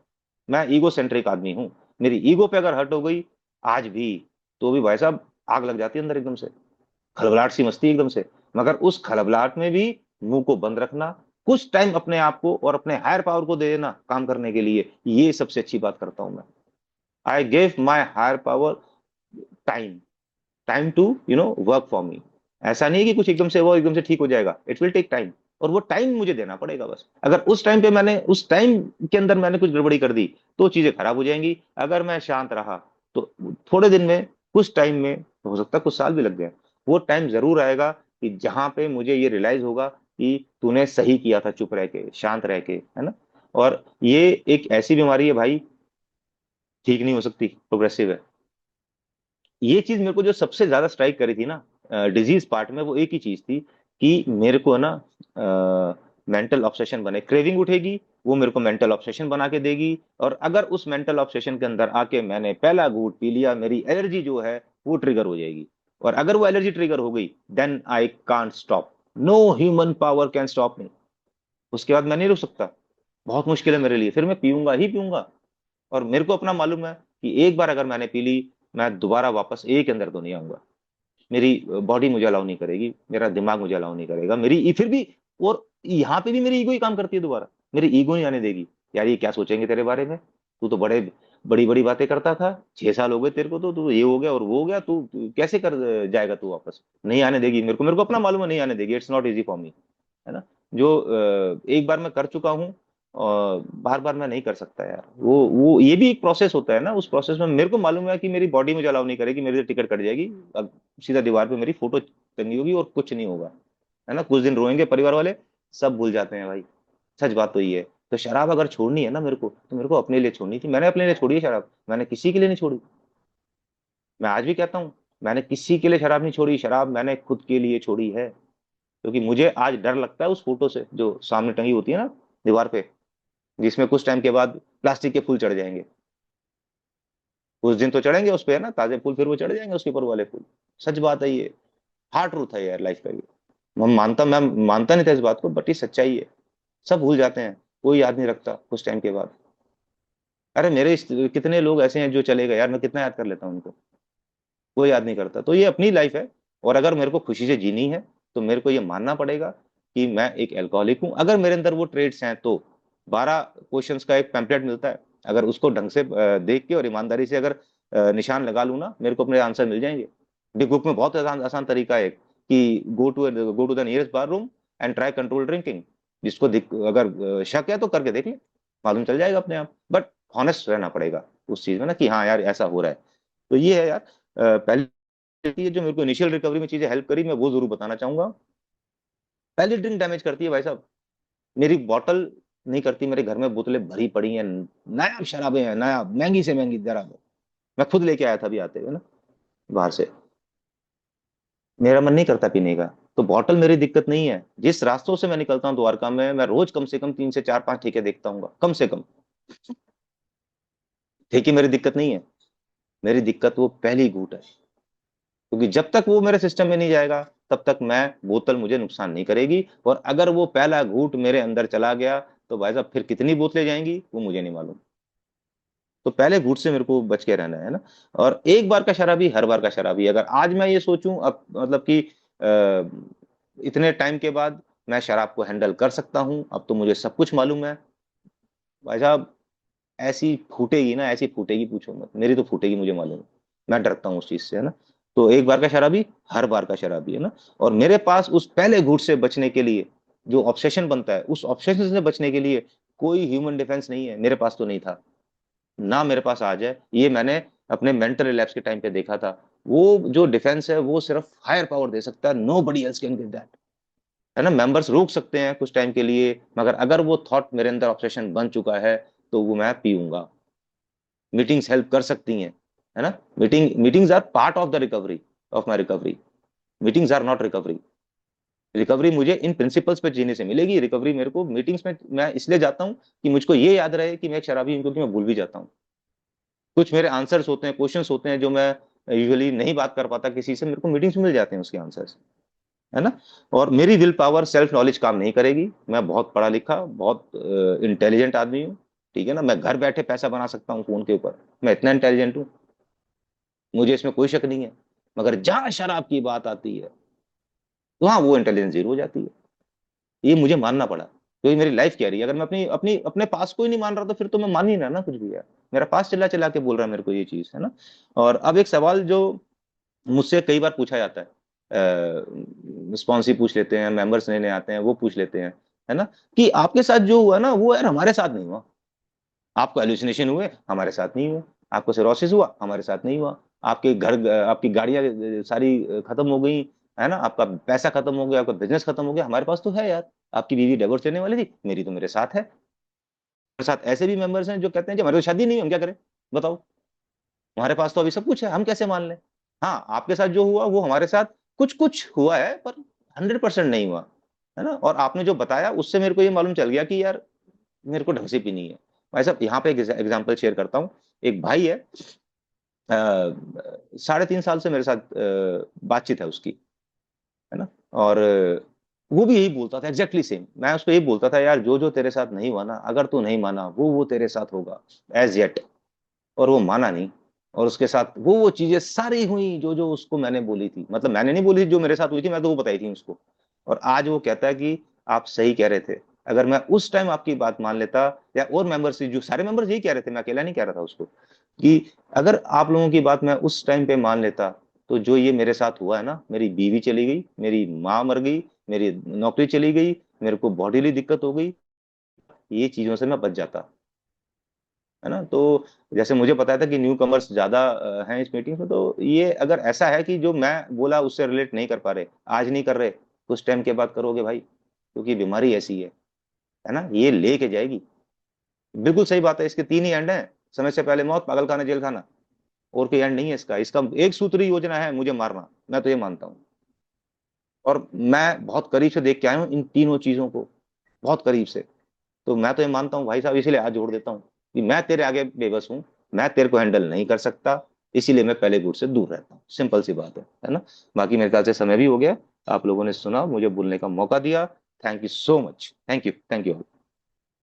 मैं ईगो सेंट्रिक आदमी हूँ। मेरी ईगो पे अगर हर्ट हो गई आज भी, तो भी भाई साहब आग लग जाती है अंदर एकदम से, खलबलाहट सी मचती है एकदम से। मगर उस खलबलाहट में भी मुंह को बंद रखना, कुछ टाइम अपने आप को और अपने हायर पावर को दे देना काम करने के लिए, ये सबसे अच्छी बात करता हूं मैं। I give my higher power time, time to work for me. ऐसा नहीं है कि कुछ एकदम से वो एकदम से ठीक हो जाएगा, इट विल टेक टाइम। और वो टाइम मुझे देना पड़ेगा बस। अगर उस टाइम पे मैंने, उस टाइम के अंदर मैंने कुछ गड़बड़ी कर दी, तो चीजें खराब हो जाएंगी। अगर मैं शांत रहा, तो थोड़े दिन में, कुछ टाइम में, हो सकता है कुछ साल भी लग जाए, वो टाइम जरूर आएगा कि जहां पे मुझे ये रियलाइज होगा कि तूने सही किया था चुप रह के, शांत रह के, है ना। और ये एक ऐसी बीमारी है भाई, ठीक नहीं हो सकती, प्रोग्रेसिव है। ये चीज मेरे को जो सबसे ज्यादा स्ट्राइक करी थी ना डिजीज पार्ट में, वो एक ही चीज थी कि मेरे को ना मेंटल ऑब्सेशन बने, क्रेविंग उठेगी, वो मेरे को मेंटल ऑब्सेशन बना के देगी। और अगर उस मेंटल ऑब्सेशन के अंदर आके मैंने पहला घूंट पी लिया, मेरी एलर्जी जो है वो ट्रिगर हो जाएगी। और अगर वो एलर्जी ट्रिगर हो गई, then I can't stop, no human power can stop me. उसके बाद मैं नहीं रुक सकता, बहुत मुश्किल है मेरे लिए, फिर मैं पीऊंगा ही पीऊंगा। और मेरे को अपना मालूम है कि एक बार अगर मैंने पी ली, मैं दोबारा वापस ए के अंदर तो नहीं आऊंगा। मेरी बॉडी मुझे अलाउ नहीं करेगी, मेरा दिमाग मुझे अलाउ नहीं करेगा, मेरी फिर भी। और यहाँ पे भी मेरी ईगो ही काम करती है दोबारा, मेरी ईगो नहीं आने देगी। यार ये क्या सोचेंगे तेरे बारे में, तू तो बड़े बड़ी बड़ी बातें करता था, 6 साल हो गए तेरे को, तो तू ये हो गया और वो हो गया, तू कैसे कर जाएगा तू वापस। नहीं आने देगी मेरे को, मेरे को अपना मालूम है नहीं आने देगी। It's not easy for me, है ना। जो एक बार मैं कर चुका हूँ, और बार बार मैं नहीं कर सकता यार। वो ये भी एक प्रोसेस होता है ना, उस प्रोसेस में मेरे को मालूम है कि मेरी बॉडी मुझे अलाउ नहीं करेगी, मेरी टिकट कट जाएगी। अब सीधा दीवार पे मेरी फोटो टंगी होगी और कुछ नहीं होगा, है ना। कुछ दिन रोएंगे परिवार वाले, सब भूल जाते हैं भाई। सच बात तो ये है। तो शराब अगर छोड़नी है ना मेरे को, तो मेरे को अपने लिए छोड़नी थी। मैंने अपने लिए छोड़ी है शराब, मैंने किसी के लिए नहीं छोड़ी। मैं आज भी कहता हूँ, मैंने किसी के लिए शराब नहीं छोड़ी, शराब मैंने खुद के लिए छोड़ी है। क्योंकि मुझे आज डर लगता है उस फोटो से जो सामने टंगी होती है ना दीवार पे, जिसमें कुछ टाइम के बाद प्लास्टिक के फूल चढ़ जाएंगे। कुछ दिन तो चढ़ेंगे उस पे, है ना, ताजे फूल, फिर वो चढ़ जाएंगे उसके ऊपर वाले फूल। सच बात है ये, हार्ड ट्रूथ है यार लाइफ का ये। मैं मानता नहीं था इस बात को, बट ये सच्चाई है। सब भूल जाते हैं, कोई याद नहीं रखता कुछ टाइम के बाद। अरे कितने लोग ऐसे हैं जो चले गए यार, मैं कितना याद कर लेता हूँ उनको, कोई याद नहीं करता। तो ये अपनी लाइफ है। और अगर मेरे को खुशी से जीनी है, तो मेरे को ये मानना पड़ेगा कि मैं एक एल्कोहलिक हूँ। अगर मेरे अंदर वो ट्रेड्स हैं, तो 12 क्वेश्चंस का एक पैम्पलेट मिलता है, अगर उसको ढंग से देख के और ईमानदारी से अगर निशान लगा लूँ ना, मेरे को अपने आंसर मिल जाएंगे। बिग बुक में बहुत आसान आसान तरीका है कि go to the nearest bar room and try control drinking. अगर शक है तो करके देख ले, मालूम चल जाएगा अपने आप। बट हॉनेस्ट रहना पड़ेगा उस चीज में ना, कि हाँ यार ऐसा हो रहा है। तो ये है यार, पहले ये जो मेरे को इनिशियल रिकवरी में चीजें हेल्प करी, मैं वो जरूर बताना चाहूंगा। पहली ड्रिंक डैमेज करती है भाई साहब, मेरी बॉटल नहीं करती। मेरे घर में बोतलें भरी पड़ी हैं, नायाब शराबें हैं, नायाब महंगी से महंगी शराब। मैं खुद लेके आया था अभी आते हुए ना बाहर से। मेरा मन नहीं करता पीने का, तो बॉटल मेरी दिक्कत नहीं है। जिस रास्तों से मैं निकलता हूँ द्वारका में, मैं रोज कम से कम 3 से 4 5 ठेके देखता हूँ, कम से कम। ठेके मेरी दिक्कत नहीं है, मेरी दिक्कत वो पहली घूंट है। क्योंकि जब तक वो मेरे सिस्टम में नहीं जाएगा तब तक मैं बोतल मुझे नुकसान नहीं करेगी, और अगर वो पहला घूंट मेरे अंदर चला गया तो भाई साहब फिर कितनी बोतलें जाएंगी वो मुझे नहीं मालूम। तो पहले घूंट से मेरे को बच के रहना है ना। और एक बार का शराबी हर बार का शराबी, अगर आज मैं ये सोचूं अब मतलब कि इतने टाइम के बाद मैं शराब को हैंडल कर सकता हूं, अब तो मुझे सब कुछ मालूम है, भाई साहब ऐसी फूटेगी ना, ऐसी फूटेगी पूछो मत, मेरी तो फूटेगी मुझे मालूम है। मैं डरता हूँ उस चीज से है ना। तो एक बार का शराबी हर बार का शराबी है ना। और मेरे पास उस पहले घूंट से बचने के लिए जो ऑब्सेशन बनता है, उस ऑब्सेशन से बचने के लिए कोई ह्यूमन डिफेंस नहीं है, मेरे पास तो नहीं था, ना मेरे पास आज है। ये मैंने अपने मेंटल रिलैप्स के टाइम पे देखा था। वो जो डिफेंस है वो सिर्फ हायर पावर दे सकता है, nobody else can give that, है ना। मेंबर्स रोक सकते हैं कुछ टाइम के लिए, मगर अगर वो थॉट मेरे अंदर ऑब्सेशन बन चुका है तो वो मैं पीऊंगा। मीटिंग्स हेल्प कर सकती हैं, है ना। Meetings are part of the recovery, of my recovery. Meetings are not recovery. Recovery मुझे इन प्रिंसिपल्स पे जीने से मिलेगी। रिकवरी मेरे को मीटिंग्स में मैं इसलिए जाता हूँ कि मुझको ये याद रहे कि मैं एक शराबी हूँ, क्योंकि मैं भूल भी जाता हूँ। कुछ मेरे आंसर्स होते हैं, क्वेश्चंस होते हैं जो मैं यूजुअली नहीं बात कर पाता किसी से, मेरे को मीटिंग्स में मिल जाते हैं उसके आंसर्स, है ना। और मेरी विल पावर सेल्फ नॉलेज काम नहीं करेगी। मैं बहुत पढ़ा लिखा, बहुत इंटेलिजेंट आदमी हूँ, ठीक है ना। मैं घर बैठे पैसा बना सकता हूँ फोन के ऊपर, मैं इतना इंटेलिजेंट हूँ, मुझे इसमें कोई शक नहीं है। मगर जहां शराब की बात आती है तो हाँ वो इंटेलिजेंस जीरो हो जाती है। ये मुझे मानना पड़ा, क्योंकि मेरी लाइफ कह रही है। अगर मैं अपनी अपनी अपने पास को ही नहीं मान रहा तो फिर तो मैं मान ही ना कुछ भी यार। मेरा पास चिल्ला चिल्ला के बोल रहा है मेरे को ये चीज, है ना। और अब एक सवाल जो मुझसे कई बार पूछा जाता है, स्पॉन्सी पूछ लेते हैं, मेंबर्स नए नए आते हैं वो पूछ लेते हैं, है ना, कि आपके साथ जो हुआ ना वो यार हमारे साथ नहीं हुआ। आपको एल्यूसिनेशन हुए, हमारे साथ नहीं हुआ। आपको सिरोसिस हुआ, हमारे साथ नहीं हुआ। आपके घर, आपकी गाड़ियां सारी खत्म हो गई, है ना, आपका पैसा खत्म हो गया, आपका बिजनेस खत्म हो गया, हमारे पास तो है यार। आपकी बीवी डिवोर्स लेने वाली थी, मेरी तो मेरे साथ है। मेरे साथ ऐसे भी मेंबर्स हैं जो कहते हैं कि हमारी तो शादी नहीं हुई, हम क्या करें, बताओ। हमारे पास तो अभी सब कुछ है, हम कैसे मान लें। हाँ आपके साथ जो हुआ वो हमारे साथ कुछ कुछ हुआ है, पर 100% नहीं हुआ, है ना। और आपने जो बताया उससे मेरे को ये मालूम चल गया कि यार मेरे को ढंग से पीनी है। भाई साहब यहाँ पे एक एग्जाम्पल शेयर करता हूँ। एक भाई है, 3.5 साल से मेरे साथ बातचीत है उसकी, है ना। और वो भी यही बोलता था एग्जैक्टली सेम। मैं उसको यही बोलता था यार जो जो तेरे साथ नहीं हुआ ना, अगर तू नहीं माना वो तेरे साथ होगा एज येट। और वो माना नहीं, और उसके साथ वो चीजें सारी हुई जो जो उसको मैंने बोली थी। मतलब मैंने नहीं बोली थी, जो मेरे साथ हुई थी मैं तो वो बताई थी उसको। और आज वो कहता है कि आप सही कह रहे थे, अगर मैं उस टाइम आपकी बात मान लेता, या और मेंबर्स, जो सारे मेंबर्स यही कह रहे थे, मैं अकेला नहीं कह रहा था उसको, कि अगर आप लोगों की बात मैं उस टाइम पे मान लेता तो जो ये मेरे साथ हुआ है ना, मेरी बीवी चली गई, मेरी माँ मर गई, मेरी नौकरी चली गई, मेरे को बॉडीली दिक्कत हो गई, ये चीजों से मैं बच जाता, है ना। तो जैसे मुझे पता था कि न्यू कमर्स ज्यादा हैं इस मीटिंग में, तो ये अगर ऐसा है कि जो मैं बोला उससे रिलेट नहीं कर पा रहे, आज नहीं कर रहे, कुछ टाइम के बाद करोगे भाई, क्योंकि बीमारी ऐसी है ना, ये लेके जाएगी। बिल्कुल सही बात है, इसके तीन ही एंड हैं, समय से पहले मौत, पागल खाना, जेल खाना। और कोई एंड नहीं है इसका। इसका एक सूत्री योजना है, मुझे मारना, मैं तो ये मानता हूँ। और मैं बहुत करीब से देख के आया हूँ इन तीनों चीजों को, बहुत करीब से। तो मैं तो ये मानता हूँ भाई साहब, इसीलिए आज जोड़ देता हूँ कि मैं तेरे आगे बेबस हूँ, मैं तेरे को हैंडल नहीं कर सकता, इसीलिए मैं पहले गुट से दूर रहता हूँ। सिंपल सी बात है ना। बाकी मेरे ख्याल से समय भी हो गया, आप लोगों ने सुना, मुझे बोलने का मौका दिया। Thank you so much, thank you, thank you.